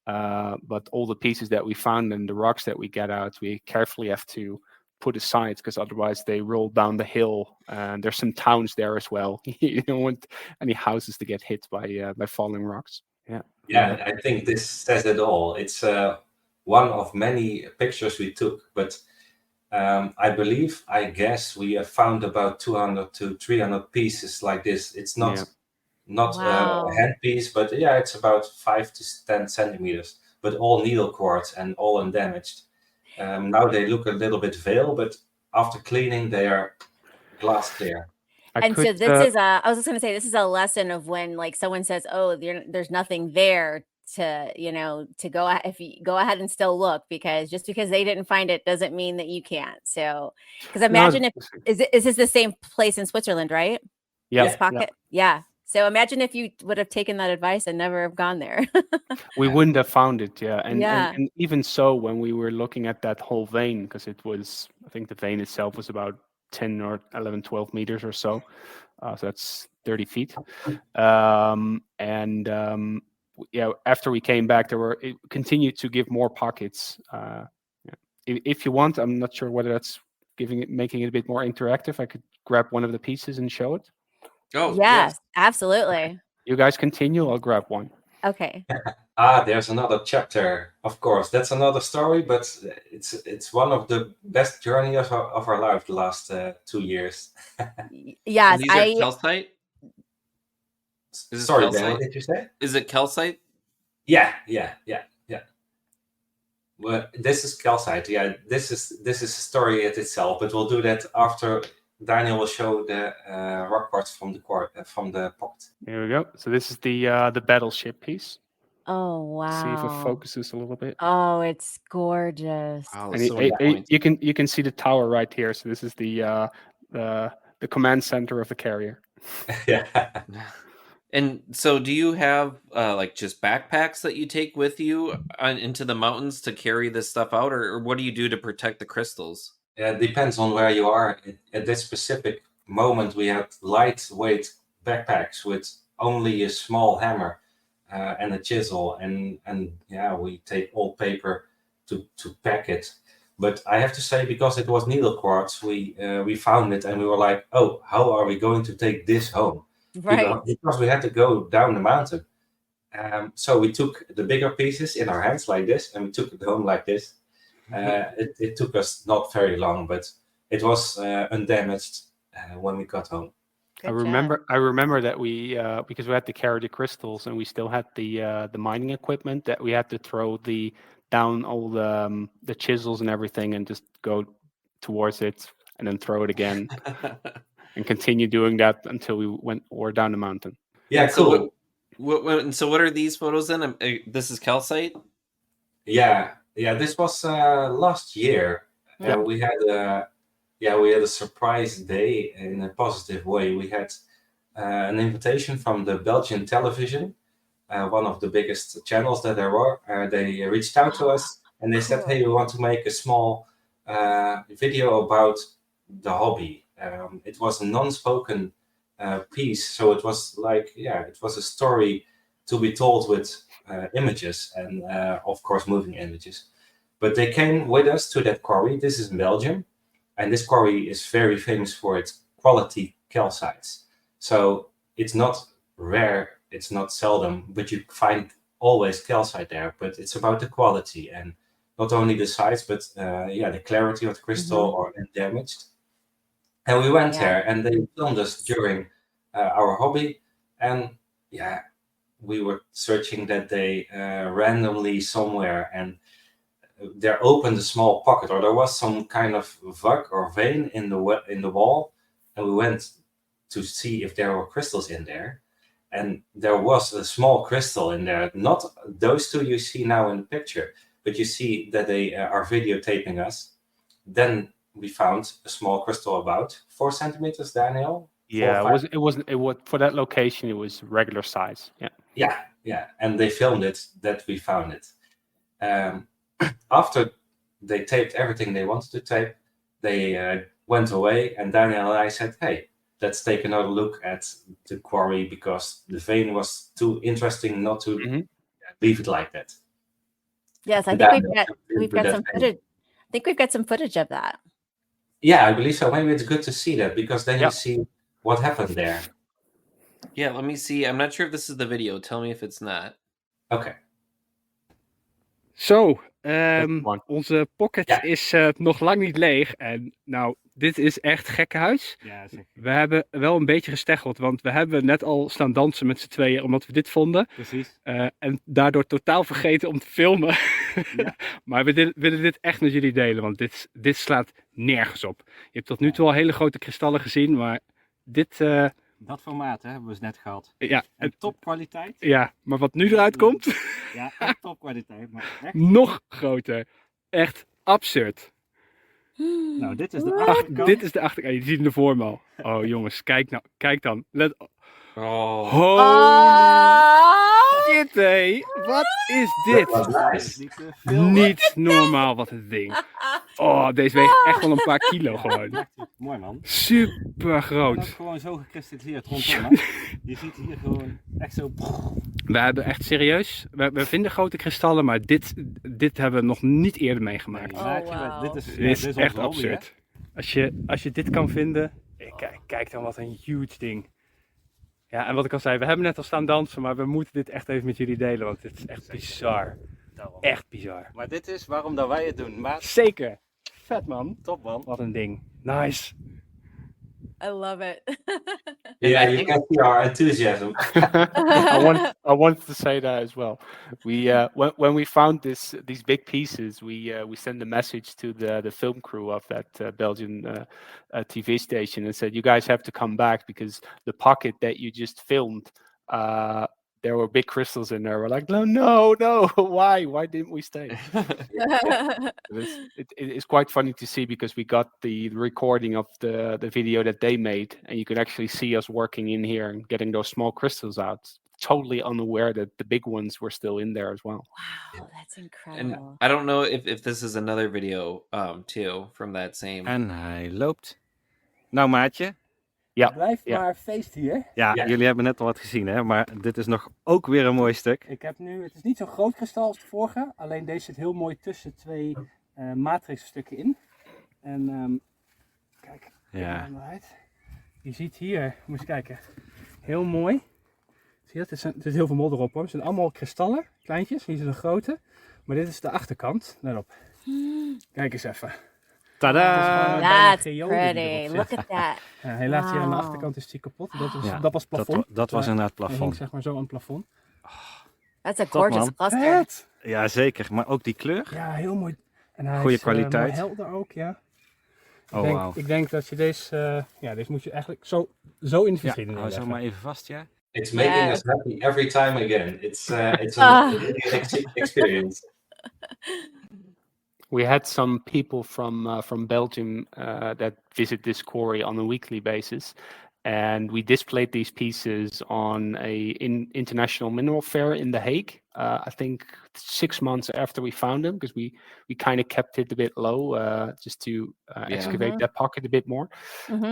But all the pieces that we found and the rocks that we get out, we carefully have to put aside because otherwise they roll down the hill. And there's some towns there as well. You don't want any houses to get hit by falling rocks. Yeah. Yeah, I think this says it all. It's one of many pictures we took, but I guess we have found about 200 to 300 pieces like this. It's not Wow. a hand piece, but yeah, it's about 5 to 10 centimeters, but all needle quartz and all undamaged. Now they look a little bit veiled, but after cleaning, they are glass clear. So this is I was just going to say, this is a lesson of when like someone says, oh, there's nothing there to, to go, if you go ahead and still look, because just because they didn't find it doesn't mean that you can't. So, because imagine is this the same place in Switzerland, right? Yeah. This pocket. Yeah. So imagine if you would have taken that advice and never have gone there. We wouldn't have found it. Yeah. And even so, when we were looking at that whole vein, because it was, I think the vein itself was about 10 or 11, 12 meters or so. So that's 30 feet. After we came back, it continued to give more pockets. If you want, I'm not sure whether that's making it a bit more interactive. I could grab one of the pieces and show it. Oh, yes, absolutely. You guys continue. I'll grab one. Okay. There's another chapter. Of course, that's another story, but it's one of the best journeys of our life the last 2 years. Yes, these are calcite. Sorry, Ben, what did you say? Is it calcite? Yeah. Well, this is calcite. Yeah, this is a story at itself, but we'll do that after Daniel will show the rock parts from the pocket. Here we go. So this is the battleship piece. Oh wow! See if it focuses a little bit. Oh, it's gorgeous. Wow, and you can see the tower right here. So this is the command center of the carrier. Yeah. And so, do you have like just backpacks that you take with you into the mountains to carry this stuff out, or what do you do to protect the crystals? It depends on where you are. At this specific moment, we had lightweight backpacks with only a small hammer and a chisel, and we take old paper to pack it. But I have to say, because it was needle quartz, we found it and we were like, oh, how are we going to take this home? Right. Because we had to go down the mountain. So we took the bigger pieces in our hands like this, and we took it home like this. It took us not very long, but it was undamaged when we got home. I remember that we because we had to carry the crystals and we still had the mining equipment, that we had to throw down all the chisels and everything and just go towards it and then throw it again and continue doing that until we were down the mountain. Yeah, cool. So what are these photos then? This is calcite? Yeah, this was last year. We had a surprise day in a positive way. We had an invitation from the Belgian television, one of the biggest channels that there were. They reached out to us and they said, hey, we want to make a small video about the hobby. It was a non-spoken piece, so it was it was a story to be told with images and of course moving images. But they came with us to that quarry. This is in Belgium, and this quarry is very famous for its quality calcites. So it's not rare, it's not seldom, but you find always calcite there. But it's about the quality and not only the size, but the clarity of the crystal or undamaged. And we went there, and they filmed us during our hobby. And we were searching that day randomly somewhere, and there opened a small pocket, or there was some kind of vug or vein in the wall, and we went to see if there were crystals in there. And there was a small crystal in there, not those two you see now in the picture, but you see that they are videotaping us. Then we found a small crystal about 4 centimeters, Daniel. Yeah, it was for that location. It was regular size. Yeah, and they filmed it that we found it. After they taped everything they wanted to tape, they went away, and Daniel and I said, "Hey, let's take another look at the quarry because the vein was too interesting not to leave it like that. Yes, I And think then we've with got that some vein. footage. I think we've got some footage of that. Yeah, I believe so. Maybe it's good to see that because then you see what happened there. Yeah, let me see. I'm not sure if this is the video. Tell me if it's not. Okay. Zo, onze pocket Ja. is nog lang niet leeg. En nou, dit is echt gekkenhuis. Ja, zeker. We hebben wel een beetje gesteggeld, want we hebben net al staan dansen met z'n tweeën, omdat we dit vonden. Precies. En daardoor totaal vergeten om te filmen. Ja. Maar we willen dit echt met jullie delen, want dit slaat nergens op. Je hebt tot nu toe al hele grote kristallen gezien, maar dit... Dat formaat hebben we dus net gehad. Ja. En topkwaliteit. Ja, maar wat nu eruit komt... Ja, echt topkwaliteit. Maar echt... Nog groter. Echt absurd. Nou, dit is de achterkant. Dit is de achterkant. Je ziet hem ervoor me al. Oh jongens, kijk dan. Let op. Oh. Holy shit, hé. Wat is dit? Niet normaal, wat een ding. Oh, deze weegt echt wel een paar kilo gewoon. Mooi man. Super Ook groot. gewoon zo gekristalliseerd rondom. Hè? Je ziet hier gewoon echt zo... We hebben echt serieus, we vinden grote kristallen, maar dit hebben we nog niet eerder meegemaakt. wow. Dit Dit is echt hobby, absurd. Als je dit kan vinden, kijk dan wat een huge ding. Ja, en wat ik al zei, we hebben net al staan dansen, maar we moeten dit echt even met jullie delen, want dit is echt bizar. Echt bizar. Maar dit is waarom dat wij het doen, maat. Zeker. Vet man. Top man. Wat een ding. Nice. I love it. Yeah, you can see our enthusiasm. I wanted to say that as well. We when we found these big pieces, we sent a message to the film crew of that Belgian TV station and said, "You guys have to come back because the pocket that you just filmed, there were big crystals in there." We're like, no, why didn't we stay? It's quite funny to see because we got the recording of the video that they made, and you could actually see us working in here and getting those small crystals out. Totally unaware that the big ones were still in there as well. Wow, that's incredible. And I don't know if this is another video too from that same. En hij loopt. Nou maatje. Ja. Blijf maar feest hier. Ja, jullie hebben net al wat gezien hè, maar dit is nog ook weer een mooi stuk. Ik heb nu, het is niet zo'n groot kristal als de vorige, alleen deze zit heel mooi tussen twee matrixstukken in. En kijk, je ziet hier, moet je kijken, heel mooi. Zie je, er zit heel veel modder op hoor. Het zijn allemaal kristallen, kleintjes, hier is een grote. Maar dit is de achterkant, daarop. Kijk eens even. Tadaa! That's pretty. Look at that. Ja, helaas hier aan de achterkant is die kapot. Dat was plafond. Dat was inderdaad het plafond. Hij hing zeg maar zo aan het plafond. That's a gorgeous cluster. Vet. Ja, zeker. Maar ook die kleur. Ja, heel mooi. En hij goede kwaliteit. Mooi helder ook, ja. Ik denk dat je deze moet je eigenlijk zo in de vitrine hou zo maar even vast, ja. It's making us happy every time again. It's an experience. We had some people from Belgium that visit this quarry on a weekly basis, and we displayed these pieces on international mineral fair in The Hague. I think 6 months after we found them, because we kind of kept it a bit low just to excavate that pocket a bit more.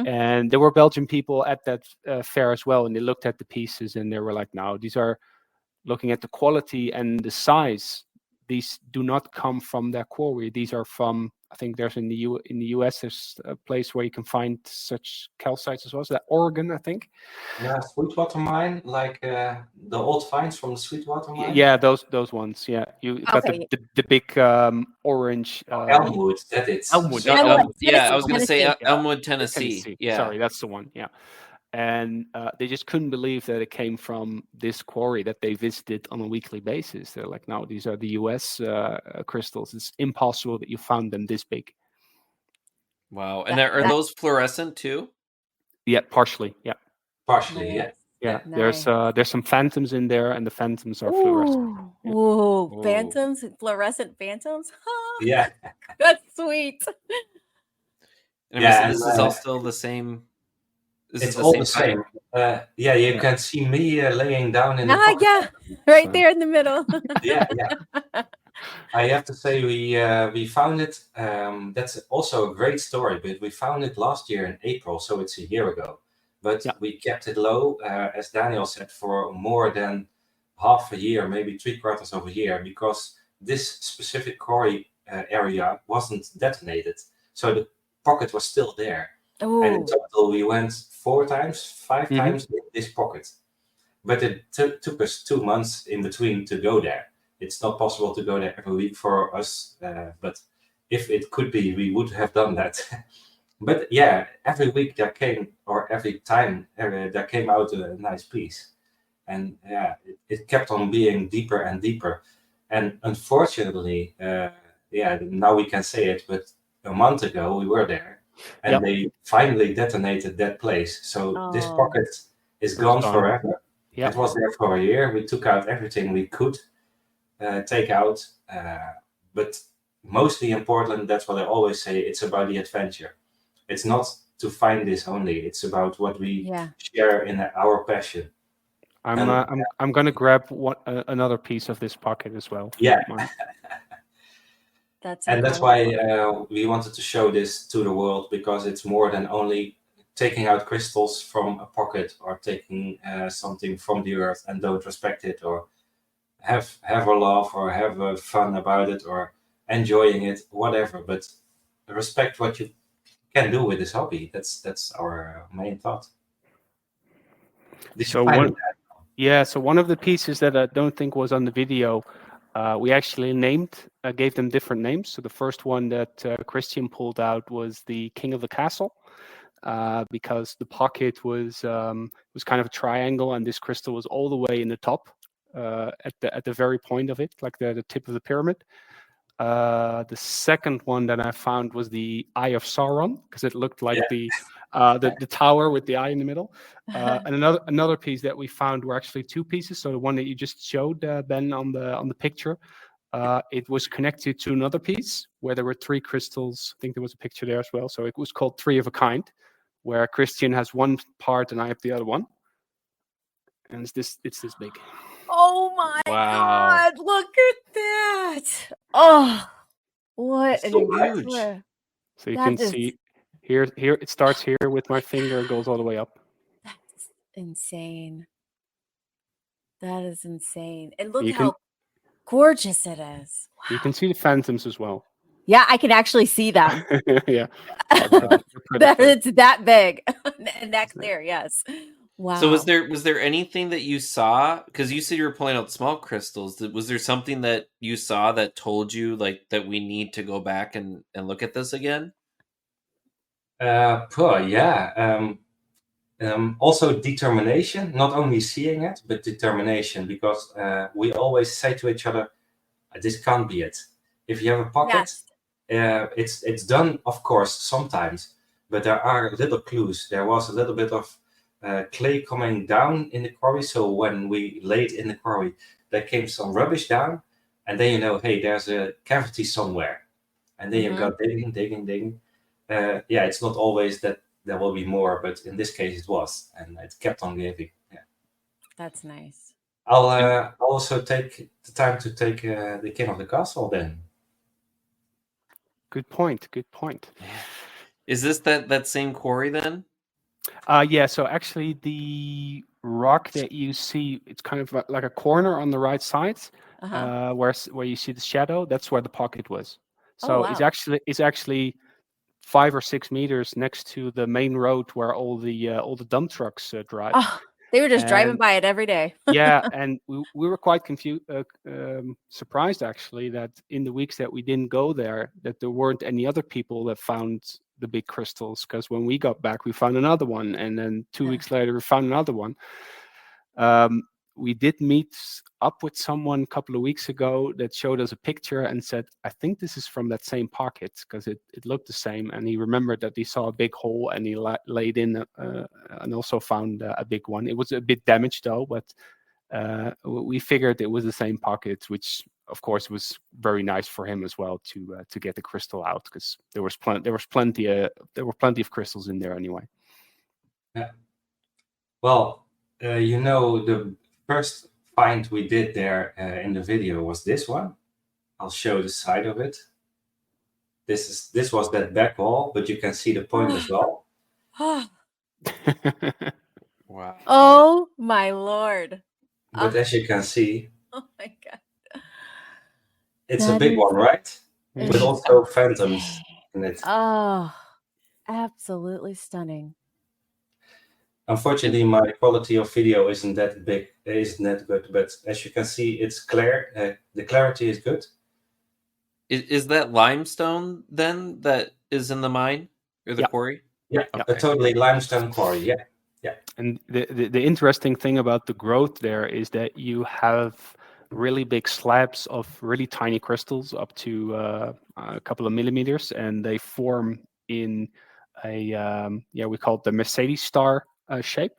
And there were Belgian people at that fair as well, and they looked at the pieces and they were like, "No, these are looking at the quality and the size. These do not come from that quarry. These are from, I think there's in the US, there's a place where you can find such calcites as well. So that Oregon, I think. Yeah, Sweetwater mine, like the old finds from the Sweetwater mine. Yeah, those ones. Yeah, you got the big orange. Elmwood, that is. Elmwood. Yeah, I was going to say Elmwood, Tennessee. Yeah, sorry, that's the one. Yeah. And they just couldn't believe that it came from this quarry that they visited on a weekly basis. They're like, no, these are the US crystals. It's impossible that you found them this big. Wow. And are those fluorescent too? Yeah, partially. Yeah. Partially, yeah. Yeah, Nice. there's some phantoms in there, and the phantoms are fluorescent. Ooh, phantoms, fluorescent phantoms. Yeah. That's sweet. And this is all still the same. It's all the same. You can see me laying down in the pocket. Yeah, right there in the middle. Yeah. I have to say we found it. That's also a great story, but we found it last year in April, so it's a year ago. but we kept it low, as Daniel said, for more than half a year, maybe 3/4 of a year, because this specific quarry area wasn't detonated. So the pocket was still there. And in total, we went 4 times, 5 times in this pocket. But it took us 2 months in between to go there. It's not possible to go there every week for us, but if it could be, we would have done that. But yeah, every week there came, or every time there came out a nice piece. And yeah, it kept on being deeper and deeper. And unfortunately, now we can say it, but a month ago we were there, and they finally detonated that place. So this pocket is gone forever. It was there for a year. We took out everything we could take out. But mostly important, that's what I always say, it's about the adventure. It's not to find this only. It's about what we share in our passion. I'm gonna grab another piece of this pocket as well. Yeah. That's and that's why we wanted to show this to the world, because it's more than only taking out crystals from a pocket or taking something from the earth and don't respect it, or have a laugh or have fun about it or enjoying it, whatever. But respect what you can do with this hobby. That's our main thought. So one of the pieces that I don't think was on the video, we actually gave them different names. So the first one that Kristian pulled out was the King of the Castle, because the pocket was kind of a triangle, and this crystal was all the way in the top, at the very point of it, like the tip of the pyramid. The second one that I found was the Eye of Sauron, because it looked like the tower with the eye in the middle. And another piece that we found were actually 2 pieces. So the one that you just showed, Ben, on the picture, it was connected to another piece where there were 3 crystals. I think there was a picture there as well. So it was called 3 of a kind, where Kristian has one part and I have the other one. And it's this big. Oh my God, look at that. Oh, what an incredible. So you can see here it starts here with my finger and goes all the way up. That's insane. That is insane. And look how gorgeous it is. Wow. You can see the phantoms as well. Yeah, I can actually see them. Yeah. It's that big and that clear, yes. Wow. So was there anything that you saw, because you said you were pulling out small crystals, was there something that you saw that told you like that we need to go back and look at this again? Also determination, not only seeing it, but determination, because we always say to each other, this can't be it. If you have a pocket, it's done, of course, sometimes, but there are little clues. There was a little bit of clay coming down in the quarry, so when we laid in the quarry, there came some rubbish down, and then you know, hey, there's a cavity somewhere, and then you go digging. It's not always that there will be more, but in this case it was, and it kept on giving. Yeah, that's nice. I'll also take the time to take the King of the Castle then. Good point. Is this that same quarry then? Yeah, so actually the rock that you see, it's kind of like a corner on the right side, where you see the shadow. That's where the pocket was. So it's actually 5 or 6 meters next to the main road where all the dump trucks drive. Oh, they were just driving by it every day. Yeah, and we were quite surprised actually that in the weeks that we didn't go there, that there weren't any other people that found the big crystals, because when we got back we found another one, and then 2 weeks later we found another one. We did meet up with someone a couple of weeks ago that showed us a picture and said, I think this is from that same pocket, because it looked the same, and he remembered that he saw a big hole and he laid in and also found a big one. It was a bit damaged though, but we figured it was the same pocket, which of course was very nice for him as well to get the crystal out, because there were plenty of crystals in there anyway. Yeah. Well, the first find we did there in the video was this one. I'll show the side of it. This was that back wall, but you can see the point as well. Wow. Oh my Lord. But as you can see, Oh my God. it's a That big is one, right? Yeah. With also phantoms in it. Oh, absolutely stunning. Unfortunately, my quality of video isn't that good, but as you can see, it's clear. The clarity is good. Is that limestone then that is in the mine or the Yeah. quarry? Yeah, Okay. a totally limestone quarry. Yeah. And the interesting thing about the growth there is that you have really big slabs of really tiny crystals up to a couple of millimeters, and they form in a we call it the Mercedes star shape.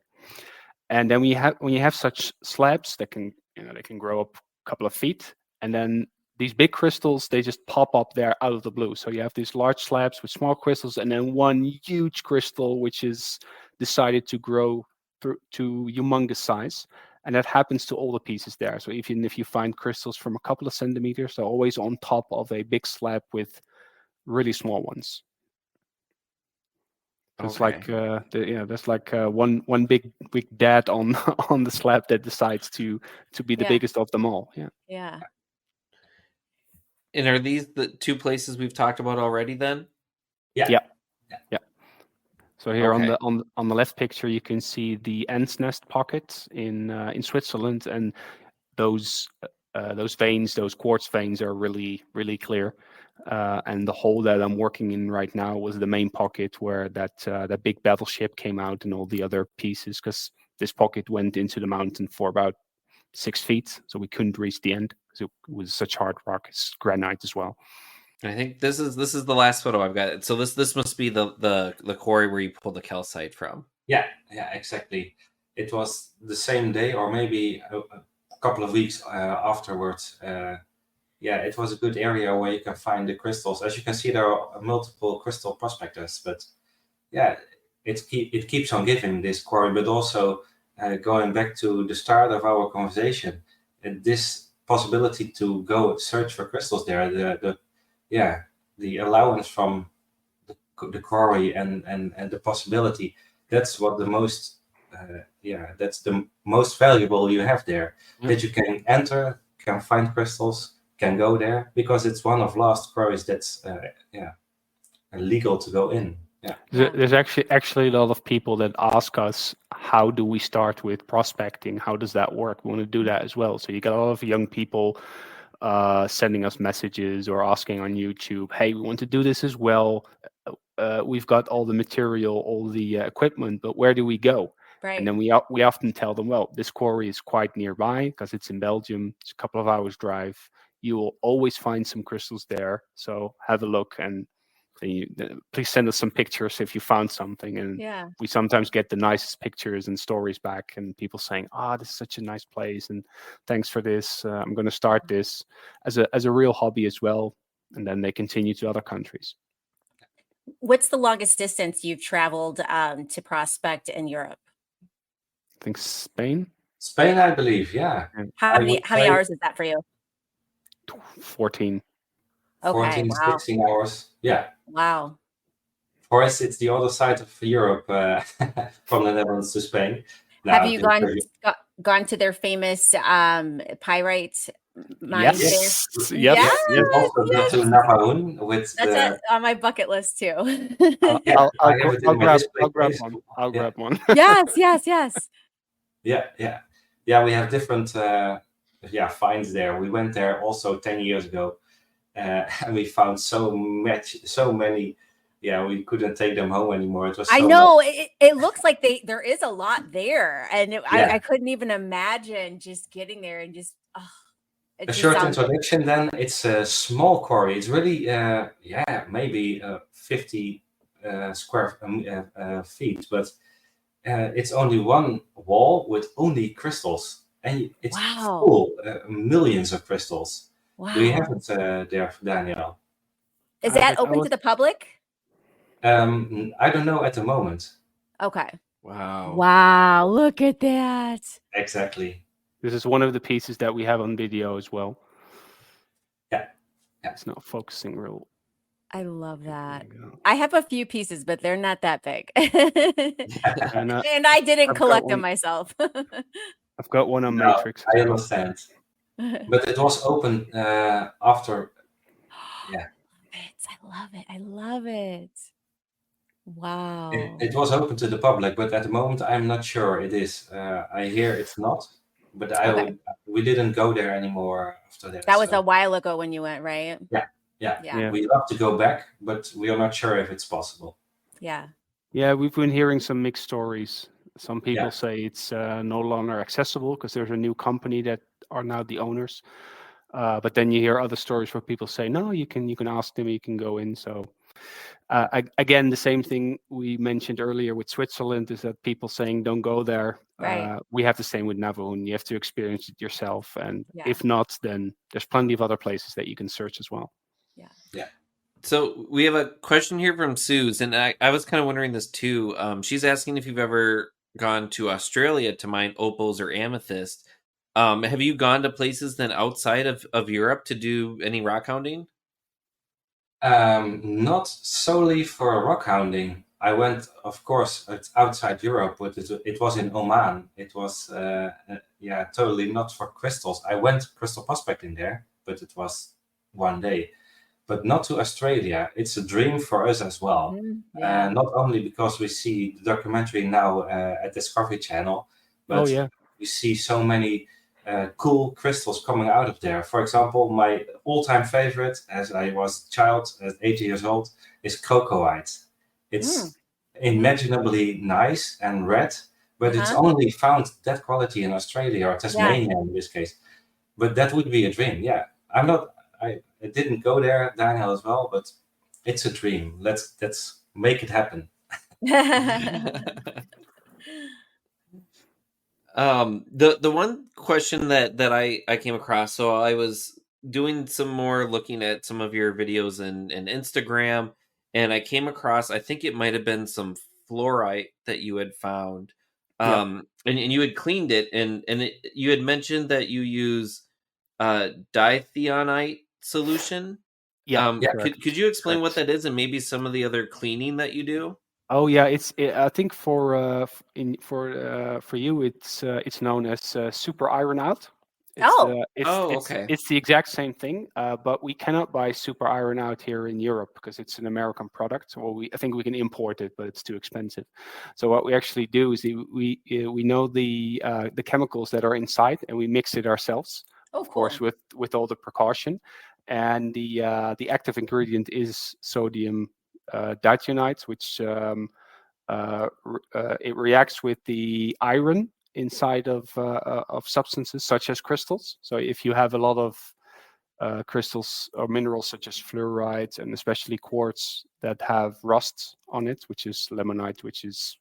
And then when you have such slabs that can they can grow up a couple of feet, and then these big crystals, they just pop up there out of the blue. So you have these large slabs with small crystals, and then one huge crystal which is decided to grow to humongous size. And that happens to all the pieces there. So even if you find crystals from a couple of centimeters, they're always on top of a big slab with really small ones. So it's like there's like one big dad on on the slab that decides to be the Yeah. biggest of them all. Yeah. Yeah. And are these the two places we've talked about already then? Yeah. So here Okay. on the left picture, you can see the ants nest pocket in Switzerland, and those veins, those quartz veins, are really clear. And the hole that I'm working in right now was the main pocket where that big battleship came out and all the other pieces, because this pocket went into the mountain for about 6 feet, so we couldn't reach the end because it was such hard rock. It's granite as well. I think this is the last photo I've got. So this must be the quarry where you pulled the calcite from. Yeah, exactly. It was the same day, or maybe a couple of weeks afterwards. It was a good area where you can find the crystals. As you can see, there are multiple crystal prospectors, but yeah, it keeps on giving, this quarry. But also going back to the start of our conversation, this possibility to go search for crystals there, the allowance from the quarry and the possibility, that's what the most that's the most valuable you have there. That you can enter, can find crystals, can go there, because it's one of last quarries that's legal to go in. There's actually a lot of people that ask us, how do we start with prospecting? How does that work? We want to do that as well. So you got a lot of young people sending us messages or asking on YouTube, hey, we want to do this as well. We've got all the material, all the equipment, but where do we go? Right. And then we often tell them, well, this quarry is quite nearby because it's in Belgium. It's a couple of hours drive. You will always find some crystals there. So have a look, and please send us some pictures if you found something. And we sometimes get the nicest pictures and stories back, and people saying, this is such a nice place, and thanks for this. I'm going to start this as a real hobby as well. And then they continue to other countries. What's the longest distance you've traveled to prospect in Europe? I think Spain. Spain, I believe, yeah. How many hours is that for you? 14. Okay, 14, wow. 16 hours. Yeah. Wow. For us, it's the other side of Europe, from the Netherlands to Spain. Have you gone to their famous pyrite mines there? Yes. Yes. Also go to Navarone with That's on my bucket list too. I'll grab one. I'll grab one. Yes. Yeah. We have different finds there. We went there also 10 years ago, and we found so many. Yeah, we couldn't take them home anymore. It was so I know much. it looks like there is a lot there, and I couldn't even imagine just getting there and just. A short introduction then. It's a small quarry. It's really maybe 50 square feet, but it's only one wall with only crystals, and it's full millions of crystals. Wow. Do you have it there, Daniel? Is that open to the public? I don't know at the moment. Okay. Wow. Look at that. Exactly. This is one of the pieces that we have on video as well. Yeah. It's not focusing real. I love that. There you go. I have a few pieces, but they're not that big. And And I didn't I've got collect them one. myself. I've got one on No, Matrix as I well. understand. But it was open after. Yeah, I love it. I love it. Wow. it was open to the public, but at the moment I'm not sure it is. I hear it's not, but Okay. we didn't go there anymore after that. That was So a while ago when you went, right? yeah. Yeah. Yeah. We love to go back, but we are not sure if it's possible. Yeah. Yeah, we've been hearing some mixed stories. Some people Yeah. say it's no longer accessible because there's a new company that are now the owners. But then you hear other stories where people say, no, you can ask them, you can go in. So again, the same thing we mentioned earlier with Switzerland is that people saying don't go there. Right. We have the same with Navon. You have to experience it yourself. And Yeah. if not, then there's plenty of other places that you can search as well. Yeah. Yeah. So we have a question here from Suze, and I was kind of wondering this too. She's asking if you've ever gone to Australia to mine opals or amethyst. Have you gone to places then outside of Europe to do any rock hounding? Not solely for rock hounding. I went, of course, outside Europe, but it was in Oman. It was, totally not for crystals. I went crystal prospecting there, but it was one day. But not to Australia. It's a dream for us as well. Yeah. Not only because we see the documentary now at Discovery Channel, but we see so many cool crystals coming out of there. For example, my all-time favorite, as I was a child, at 8 years old, is cocoite. It's imaginably nice and red, but it's only found that quality in Australia or Tasmania in this case. But that would be a dream. Yeah, I didn't go there, Daniel, as well, but it's a dream. Let's make it happen. The one question that I came across, so I was doing some more looking at some of your videos and Instagram, and I came across, I think it might have been some fluorite that you had found. And you had cleaned it, and you had mentioned that you use dithionite solution. Could you explain what that is and maybe some of the other cleaning that you do? Oh yeah, I think for you it's known as super iron out. It's the exact same thing, but we cannot buy super iron out here in Europe because it's an American product. Well, I think we can import it, but it's too expensive. So what we actually do is we know the chemicals that are inside, and we mix it ourselves. Of course, with all the precaution. And the active ingredient is sodium dithionite, which it reacts with the iron inside of substances such as crystals. So if you have a lot of crystals or minerals such as fluorite and especially quartz that have rust on it, which is limonite, which is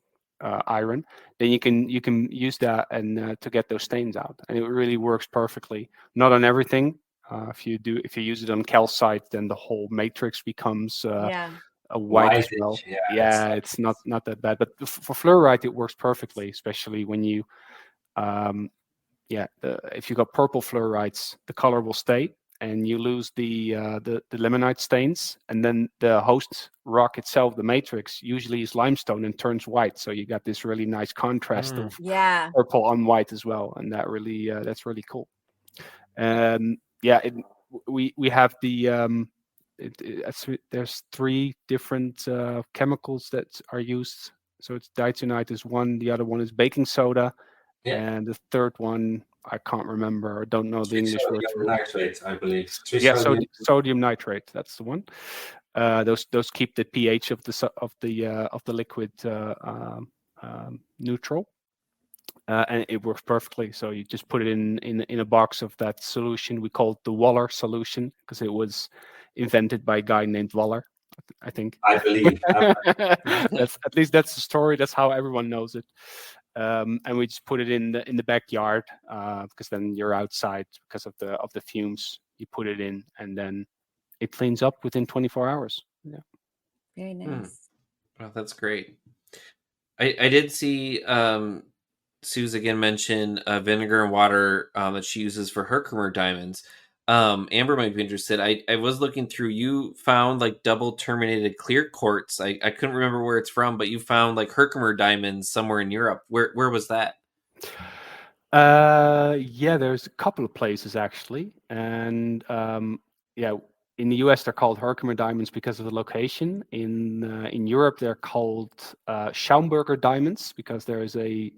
iron, then you can use that and to get those stains out, and it really works perfectly. Not on everything. If you use it on calcite, then the whole matrix becomes a white as well. Yeah, it's not that bad. But for fluorite, it works perfectly, especially when you, if you got purple fluorites, the color will stay, and you lose the limonite stains, and then the host rock itself, the matrix, usually is limestone and turns white. So you got this really nice contrast of purple on white as well, and that's really cool. We have the there's 3 different chemicals that are used. So it's dithionite is one, the other one is baking soda, and the third one I can't remember or don't know the English word for it. Nitrate, I believe. Sodium nitrate. That's the one. Those keep the pH of the liquid neutral. And it works perfectly. So you just put it in a box of that solution. We call it the Waller solution because it was invented by a guy named Waller, I think. I believe. At least that's the story. That's how everyone knows it. And we just put it in the backyard because then you're outside because of the fumes. You put it in, and then it cleans up within 24 hours. Yeah. Very nice. Well, that's great. I did see Suze again mention vinegar and water that she uses for her Herkimer diamonds. Amber might be interested. I was looking through. You found like double terminated clear quartz. I couldn't remember where it's from, but you found like Herkimer diamonds somewhere in Europe. Where was that? Yeah, there's a couple of places actually, and yeah, in the US they're called Herkimer diamonds because of the location. In Europe they're called Schaumburger diamonds because there is a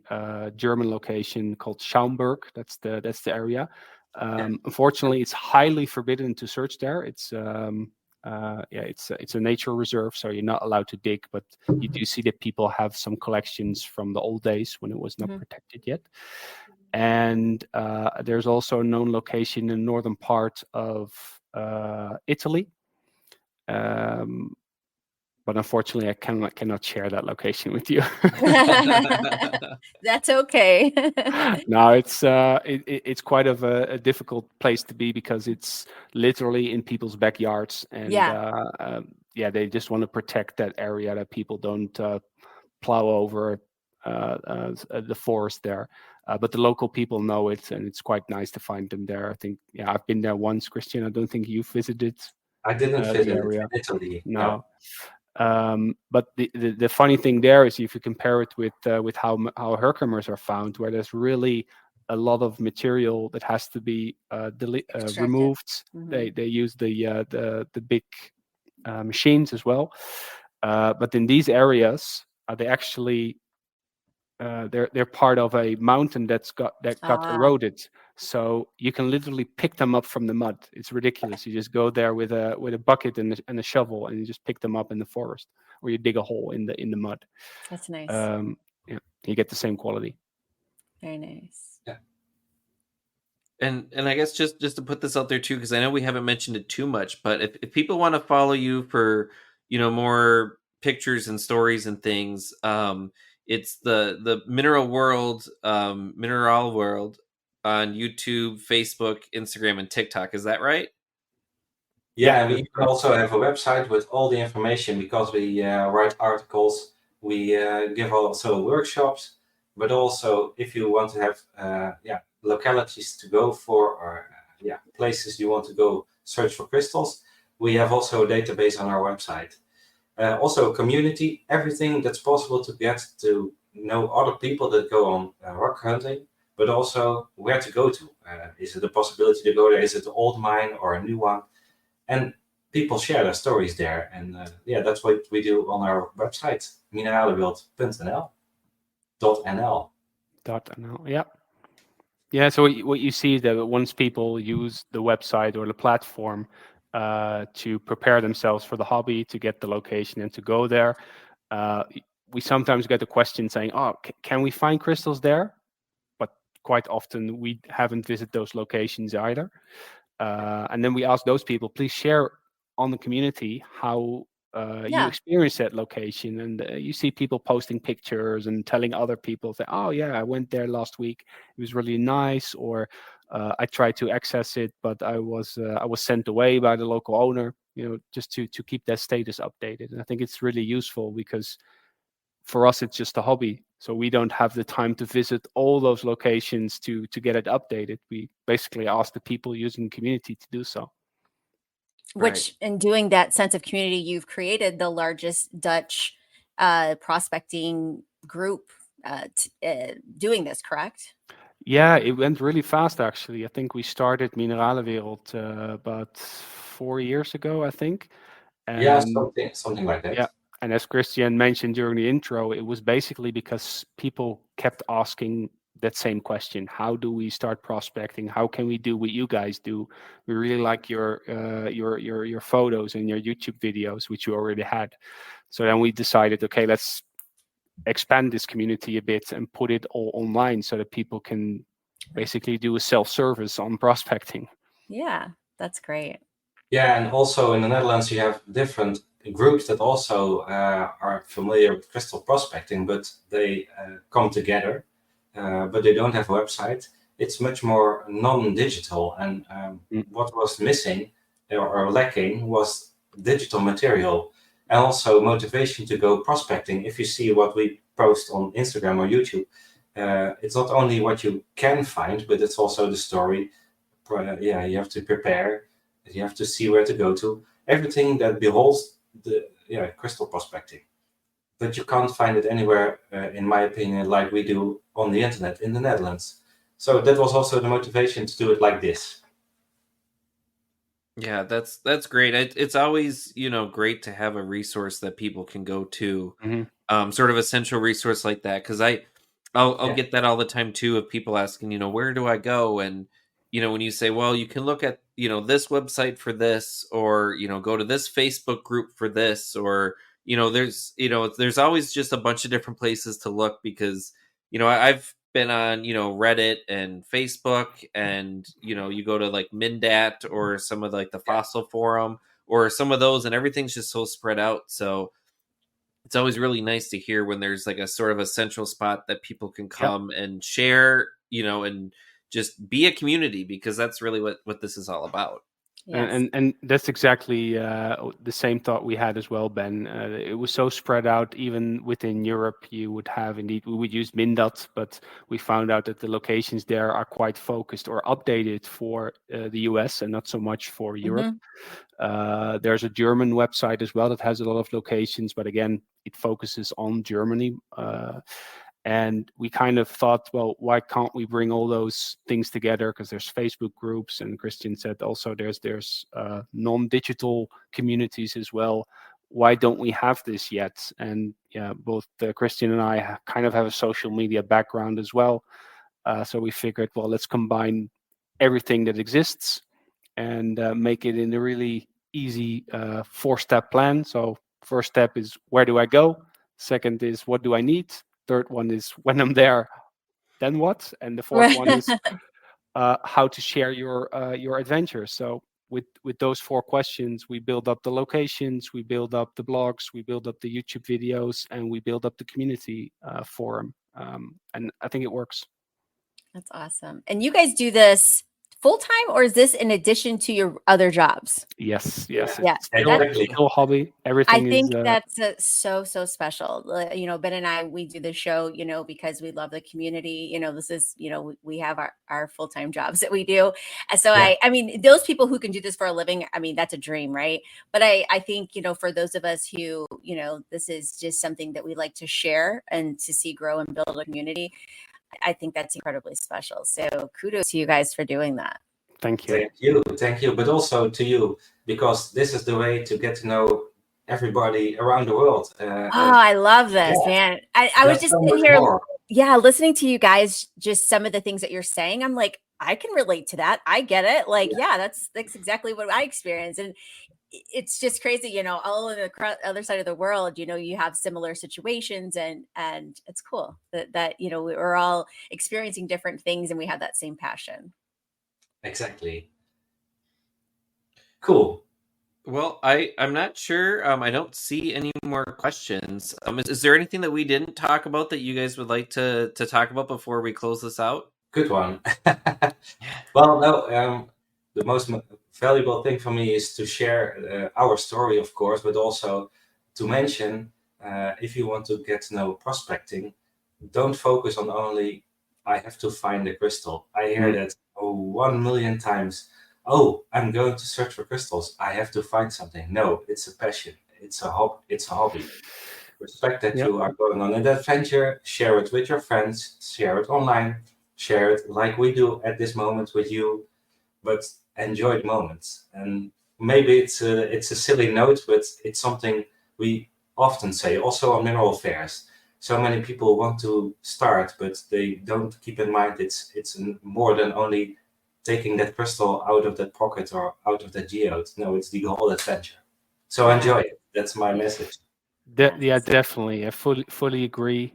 German location called Schaumburg. That's the area. Unfortunately, it's highly forbidden to search there. It's it's a nature reserve, so you're not allowed to dig. But you do see that people have some collections from the old days when it was not protected yet. And there's also a known location in the northern part of Italy. But unfortunately, I cannot share that location with you. That's okay. No, it's quite of a difficult place to be because it's literally in people's backyards, and they just want to protect that area that people don't plow over the forest there. But the local people know it, and it's quite nice to find them there. I think, I've been there once, Kristian. I don't think you've visited. I didn't visit the area. Italy. No. But the funny thing there is if you compare it with how Herkimers are found, where there's really a lot of material that has to be removed. They use the big machines as well. But in these areas, they actually they're part of a mountain that got eroded. So you can literally pick them up from the mud. It's ridiculous. You just go there with a bucket and a shovel, and you just pick them up in the forest, or you dig a hole in the mud. That's nice. You get the same quality. Very nice. Yeah. And I guess just to put this out there too, because I know we haven't mentioned it too much, but if people want to follow you for more pictures and stories and things, it's the Mineralwereld, Mineralwereld on YouTube, Facebook, Instagram, and TikTok. Is that right? Yeah, we also have a website with all the information because we write articles. We give also workshops, but also if you want to have localities to go for, or places you want to go search for crystals, we have also a database on our website. Also a community, everything that's possible to get to know other people that go on rock hunting, but also where to go to. Is it a possibility to go there? Is it an old mine or a new one? And people share their stories there. And that's what we do on our website, mineralenwereld.nl. .nl, yeah. So what you see is that once people use the website or the platform to prepare themselves for the hobby, to get the location and to go there, we sometimes get a question saying, can we find crystals there? But quite often we haven't visited those locations either. And then we ask those people, please share on the community how you experience that location. And you see people posting pictures and telling other people that, I went there last week. It was really nice. Or I tried to access it, but I was sent away by the local owner, just to keep that status updated. And I think it's really useful because for us, it's just a hobby. So we don't have the time to visit all those locations to get it updated. We basically ask the people using the community to do so. Which, in doing that sense of community, you've created the largest Dutch prospecting group doing this, correct? Yeah, it went really fast, actually. I think we started Mineralenwereld about 4 years ago, I think. And something like that. Yeah. And as Kristian mentioned during the intro, it was basically because people kept asking that same question: how do we start prospecting? How can we do what you guys do? We really like your photos and your YouTube videos, which you already had. So then we decided, okay, let's expand this community a bit and put it all online so that people can basically do a self-service on prospecting. Yeah, that's great. Yeah, and also in the Netherlands, you have different groups that also are familiar with crystal prospecting, but they come together, but they don't have a website. It's much more non-digital, and what was missing or lacking was digital material and also motivation to go prospecting. If you see what we post on Instagram or YouTube, it's not only what you can find, but it's also the story you have to prepare. You have to see where to go to. Everything that beholds the crystal prospecting. But you can't find it anywhere, in my opinion, like we do on the internet in the Netherlands. So that was also the motivation to do it like this. Yeah, that's great. It's always, great to have a resource that people can go to, sort of a central resource like that. Because I'll get that all the time too, of people asking, where do I go? And when you say, well, you can look at this website for this, or go to this Facebook group for this, or there's always just a bunch of different places to look, because I've been on Reddit and Facebook, and you go to like Mindat or some of like the fossil forum or some of those, and everything's just so spread out. So it's always really nice to hear when there's like a sort of a central spot that people can come and share, and just be a community, because that's really what this is all about. Yes. And that's exactly the same thought we had as well, Ben. It was so spread out, even within Europe. You would have indeed, we would use Mindat, but we found out that the locations there are quite focused or updated for the US and not so much for Europe. There's a German website as well that has a lot of locations, but again, it focuses on Germany. And we kind of thought, well, why can't we bring all those things together? Because there's Facebook groups, and Kristian said also there's non-digital communities as well. Why don't we have this yet? And yeah, both Kristian and I kind of have a social media background as well. So we figured, well, let's combine everything that exists and make it in a really easy 4-step plan. So first step is, where do I go? Second is, what do I need? Third one is, when I'm there, then what? And the fourth one is how to share your adventures. So with those 4 questions, we build up the locations, we build up the blogs, we build up the YouTube videos, and we build up the community forum. And I think it works. That's awesome. And you guys do this full time, or is this in addition to your other jobs? Yes. Yeah, It's still a hobby. Everything I think is, that's so special. Ben and I, we do the show, because we love the community. This is, we have our full-time jobs that we do. And so I mean, those people who can do this for a living, I mean, that's a dream, right? But I think, for those of us who, this is just something that we like to share and to see grow and build a community, I think that's incredibly special. So kudos to you guys for doing that. Thank you. But also to you, because this is the way to get to know everybody around the world. I love this, man. I was just sitting here, listening to you guys, just some of the things that you're saying. I'm like, I can relate to that. I get it. Like, that's exactly what I experienced. And it's just crazy, all on the other side of the world, you have similar situations, and it's cool that we're all experiencing different things and we have that same passion. Exactly. Cool. Well, I'm not sure. I don't see any more questions. Is there anything that we didn't talk about that you guys would like to talk about before we close this out? Good one. Well, no, the most valuable thing for me is to share our story, of course, but also to mention, if you want to get to know prospecting, don't focus on only, I have to find a crystal. I hear that 1 million times. Oh, I'm going to search for crystals. I have to find something. No, it's a passion. It's a hobby. Respect that you are going on an adventure. Share it with your friends. Share it online. Share it like we do at this moment with you. But enjoy the moments. And maybe it's a silly note, but it's something we often say, also on mineral fairs. So many people want to start, but they don't keep in mind it's more than only taking that crystal out of that pocket or out of that geode. No, it's the whole adventure. So enjoy it. That's my message. Yeah, definitely. I fully agree.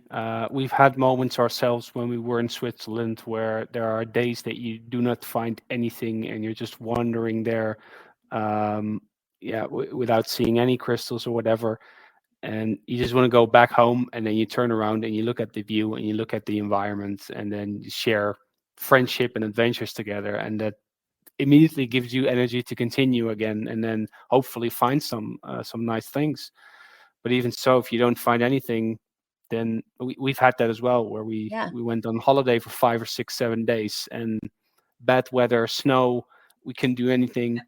We've had moments ourselves when we were in Switzerland where there are days that you do not find anything and you're just wandering there, without seeing any crystals or whatever. And you just want to go back home, and then you turn around and you look at the view and you look at the environment, and then you share friendship and adventures together, and that immediately gives you energy to continue again, and then hopefully find some nice things. But even so, if you don't find anything, then we've had that as well, where we went on holiday for 5 or 6, 7 days, and bad weather, snow, we couldn't do anything,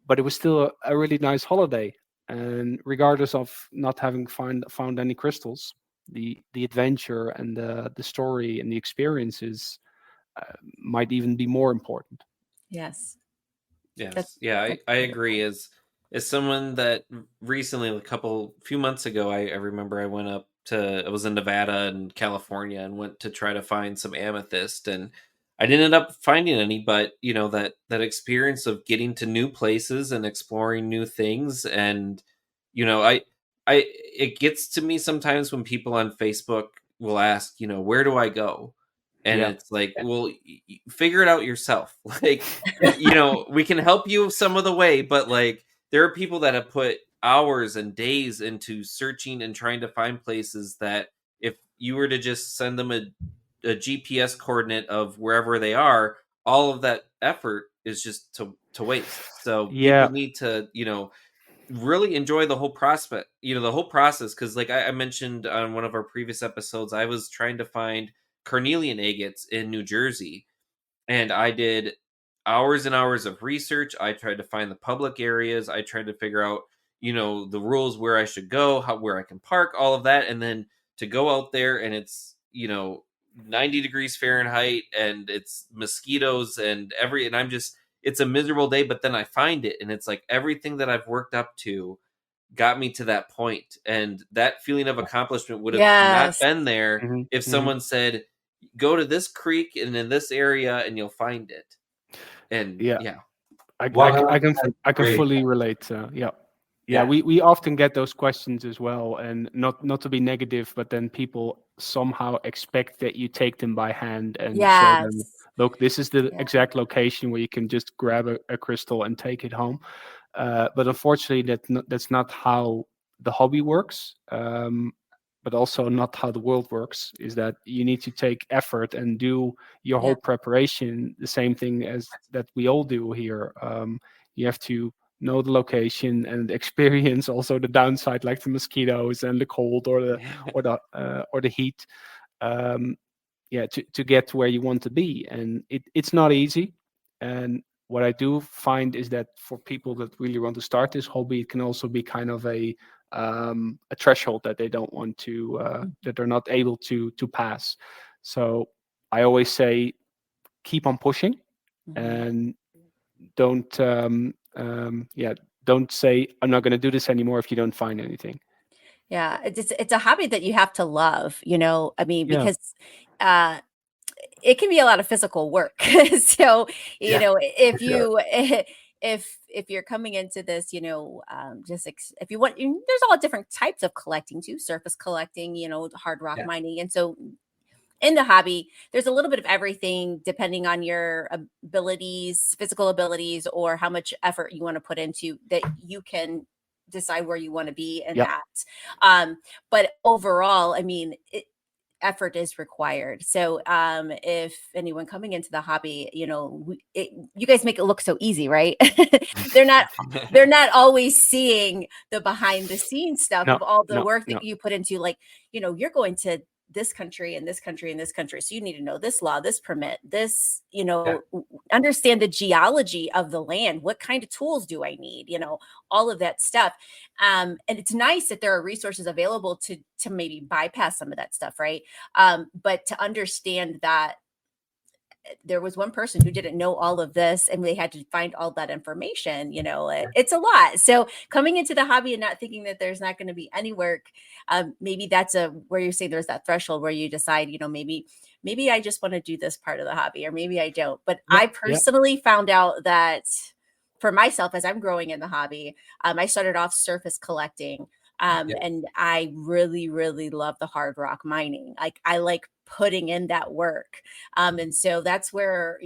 but it was still a really nice holiday. And regardless of not having found any crystals, the adventure and the story and the experiences might even be more important. Yes. Yes. Yeah, I agree. As someone that recently, few months ago, I remember I was in Nevada and California and went to try to find some amethyst, and I didn't end up finding any, but that experience of getting to new places and exploring new things. And it gets to me sometimes when people on Facebook will ask, where do I go? And it's like, well, figure it out yourself. Like, we can help you some of the way, but like, there are people that have put hours and days into searching and trying to find places that if you were to just send them a GPS coordinate of wherever they are, all of that effort is just to waste. So people need to, really enjoy the whole the whole process. Cause like I mentioned on one of our previous episodes, I was trying to find carnelian agates in New Jersey, and I did hours and hours of research. I tried to find the public areas. I tried to figure out, the rules, where I should go, where I can park, all of that. And then to go out there and it's, 90 degrees Fahrenheit and it's mosquitoes and it's a miserable day, but then I find it and it's like everything that I've worked up to got me to that point. And that feeling of accomplishment would have not been there if someone said, go to this creek and in this area and you'll find it. And I can fully relate. We often get those questions as well, and not to be negative, but then people somehow expect that you take them by hand and show them, look, this is the exact location where you can just grab a crystal and take it home. But unfortunately, that's not how the hobby works. But also not how the world works, is that you need to take effort and do your whole preparation, the same thing as that we all do here. You have to know the location and experience also the downside, like the mosquitoes and the cold or the heat, to get to where you want to be. And it's not easy. And what I do find is that for people that really want to start this hobby, it can also be kind of a threshold that they don't want to, that they're not able to pass. So I always say, keep on pushing, and don't say, I'm not going to do this anymore if you don't find anything. Yeah, it's a hobby that you have to love, I mean, because it can be a lot of physical work. So, if you if you're coming into this, if you want, there's all different types of collecting too, surface collecting, hard rock mining. And so in the hobby, there's a little bit of everything depending on your abilities, physical abilities, or how much effort you want to put into that. You can decide where you want to be in that. But overall, I mean, effort is required. So if anyone coming into the hobby, you guys make it look so easy, right? they're not always seeing the behind the scenes stuff of all the work that you put into, like, you're going to this country and this country and this country, so you need to know this law, this permit, this, understand the geology of the land. What kind of tools do I need? All of that stuff. And it's nice that there are resources available to maybe bypass some of that stuff, right? But to understand that there was one person who didn't know all of this and they had to find all that information, it's a lot. So coming into the hobby and not thinking that there's not going to be any work, maybe that's where you say there's that threshold where you decide, maybe I just want to do this part of the hobby, or maybe I don't. But I personally found out that for myself, as I'm growing in the hobby, I started off surface collecting. And I really, really love the hard rock mining. Like, I like putting in that work. And so that's where,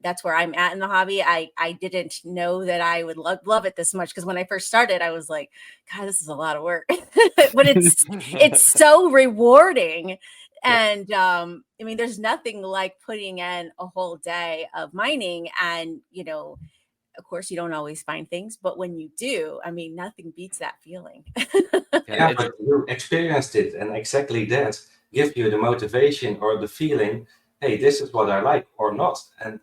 that's where I'm at in the hobby. I didn't know that I would love it this much, because when I first started, I was like, God, this is a lot of work, but it's so rewarding. And I mean, there's nothing like putting in a whole day of mining, and of course, you don't always find things, but when you do, I mean, nothing beats that feeling. But you experienced it, and exactly that gives you the motivation or the feeling, hey, this is what I like or not. And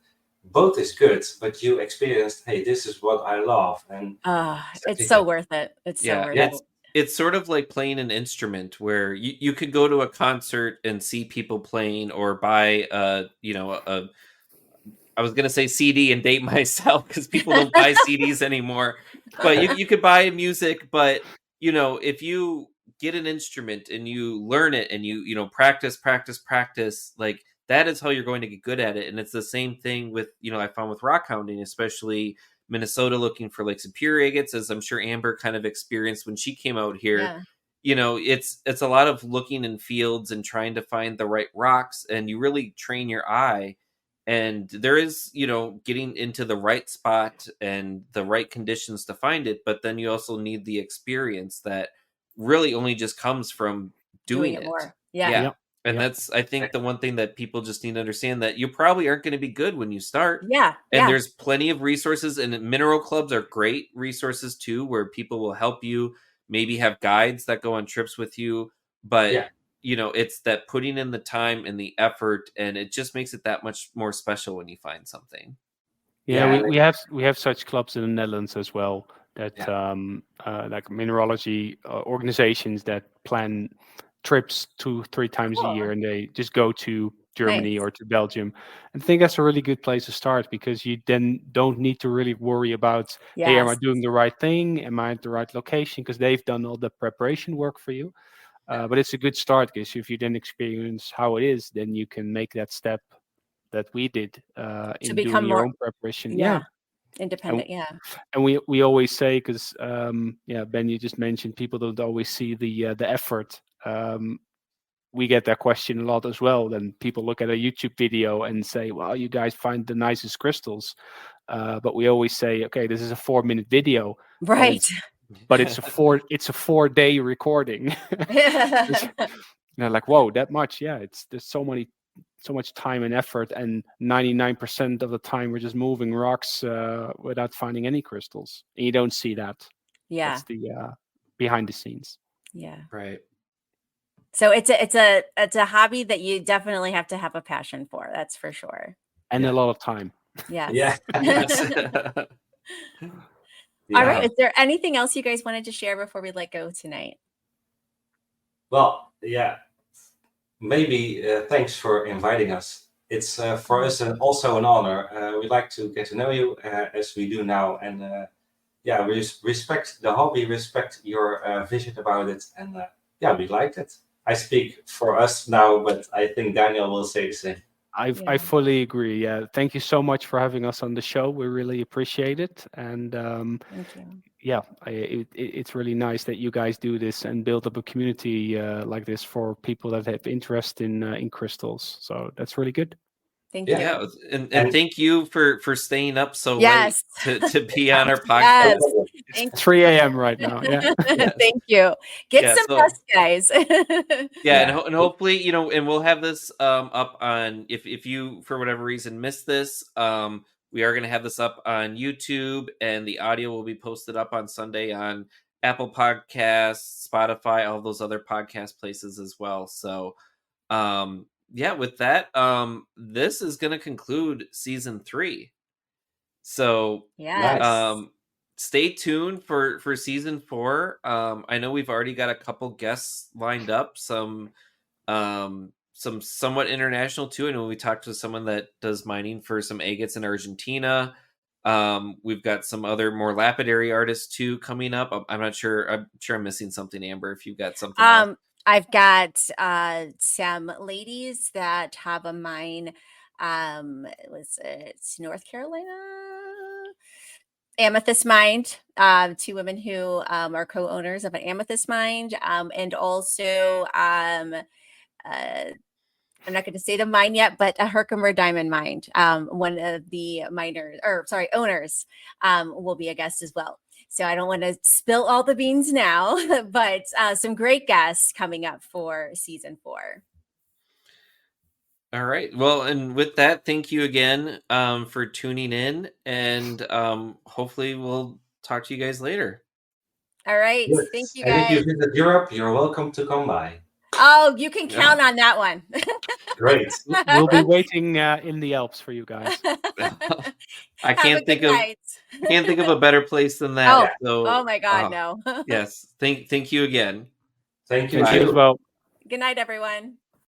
both is good, but you experienced, hey, this is what I love, and it's so worth it. It's so worth it. It's sort of like playing an instrument where you could go to a concert and see people playing, or buy I was gonna say CD and date myself because people don't buy CDs anymore. But you could buy music, but if you get an instrument and you learn it and you practice, like that is how you're going to get good at it. And it's the same thing with I found with rock hounding, especially Minnesota, looking for like superior agates, as I'm sure Amber kind of experienced when she came out here. It's a lot of looking in fields and trying to find the right rocks, and you really train your eye. And there is, getting into the right spot and the right conditions to find it. But then you also need the experience that really only just comes from doing it more. And that's, I think, the one thing that people just need to understand, that you probably aren't going to be good when you start. And there's plenty of resources, and mineral clubs are great resources too, where people will help you, maybe have guides that go on trips with you. But it's that putting in the time and the effort, and it just makes it that much more special when you find something. We have such clubs in the Netherlands as well, that like mineralogy organizations that plan trips 2-3 times a year, and they just go to Germany or to Belgium. And I think that's a really good place to start, because you then don't need to really worry about, hey, am I doing the right thing? Am I at the right location? Because they've done all the preparation work for you. But it's a good start, because if you then experience how it is, then you can make that step that we did in doing your own preparation. Independent. And we always say, because Ben, you just mentioned people don't always see the effort. We get that question a lot as well. Then people look at a YouTube video and say, "Well, you guys find the nicest crystals," but we always say, "Okay, this is a 4-minute video, right?" But it's a 4-day recording. Like, whoa, that much? Yeah, there's so much time and effort, and 99% of the time we're just moving rocks without finding any crystals, and you don't see that. That's the behind the scenes. Right. So it's a hobby that you definitely have to have a passion for. That's for sure. And a lot of time. Yes. All right. Is there anything else you guys wanted to share before we let go tonight? Well, maybe thanks for inviting us. It's for us also an honor. We'd like to get to know you as we do now, and we respect the hobby, respect your vision about it, and we liked it. I speak for us now, but I think Daniel will say the same. I fully agree. Thank you so much for having us on the show. We really appreciate it, and thank you. It's really nice that you guys do this and build up a community like this for people that have interest in crystals. So that's really good. Thank you. And thank you for staying up so late to be on our podcast. Yes. It's 3 a.m. right now. Thank you. Get some rest, guys. And hopefully, and we'll have this up on, if you for whatever reason missed this, we are going to have this up on YouTube, and the audio will be posted up on Sunday on Apple Podcasts, Spotify, all those other podcast places as well. So with that, this is going to conclude season 3. So stay tuned for season 4. I know we've already got a couple guests lined up, some somewhat international too. And when we talked to someone that does mining for some agates in Argentina, we've got some other more lapidary artists too coming up. I'm sure I'm missing something, Amber, if you've got something else. I've got some ladies that have a mine. Was it North Carolina? Amethyst mine. 2 women who are co-owners of an amethyst mine, and also I'm not going to say the mine yet, but a Herkimer diamond mine. One of the owners will be a guest as well. So I don't want to spill all the beans now, but some great guests coming up for season 4. All right. Well, and with that, thank you again for tuning in, and hopefully we'll talk to you guys later. All right. Yes. Thank you, and guys. if you visit Europe, you're welcome to come by. Oh, you can count on that one. Great. We'll be waiting in the Alps for you guys. I can't think of a better place than that. Oh, So, oh my God, no. Yes. Thank you again. Thank you. Thank you as well. Good night, everyone.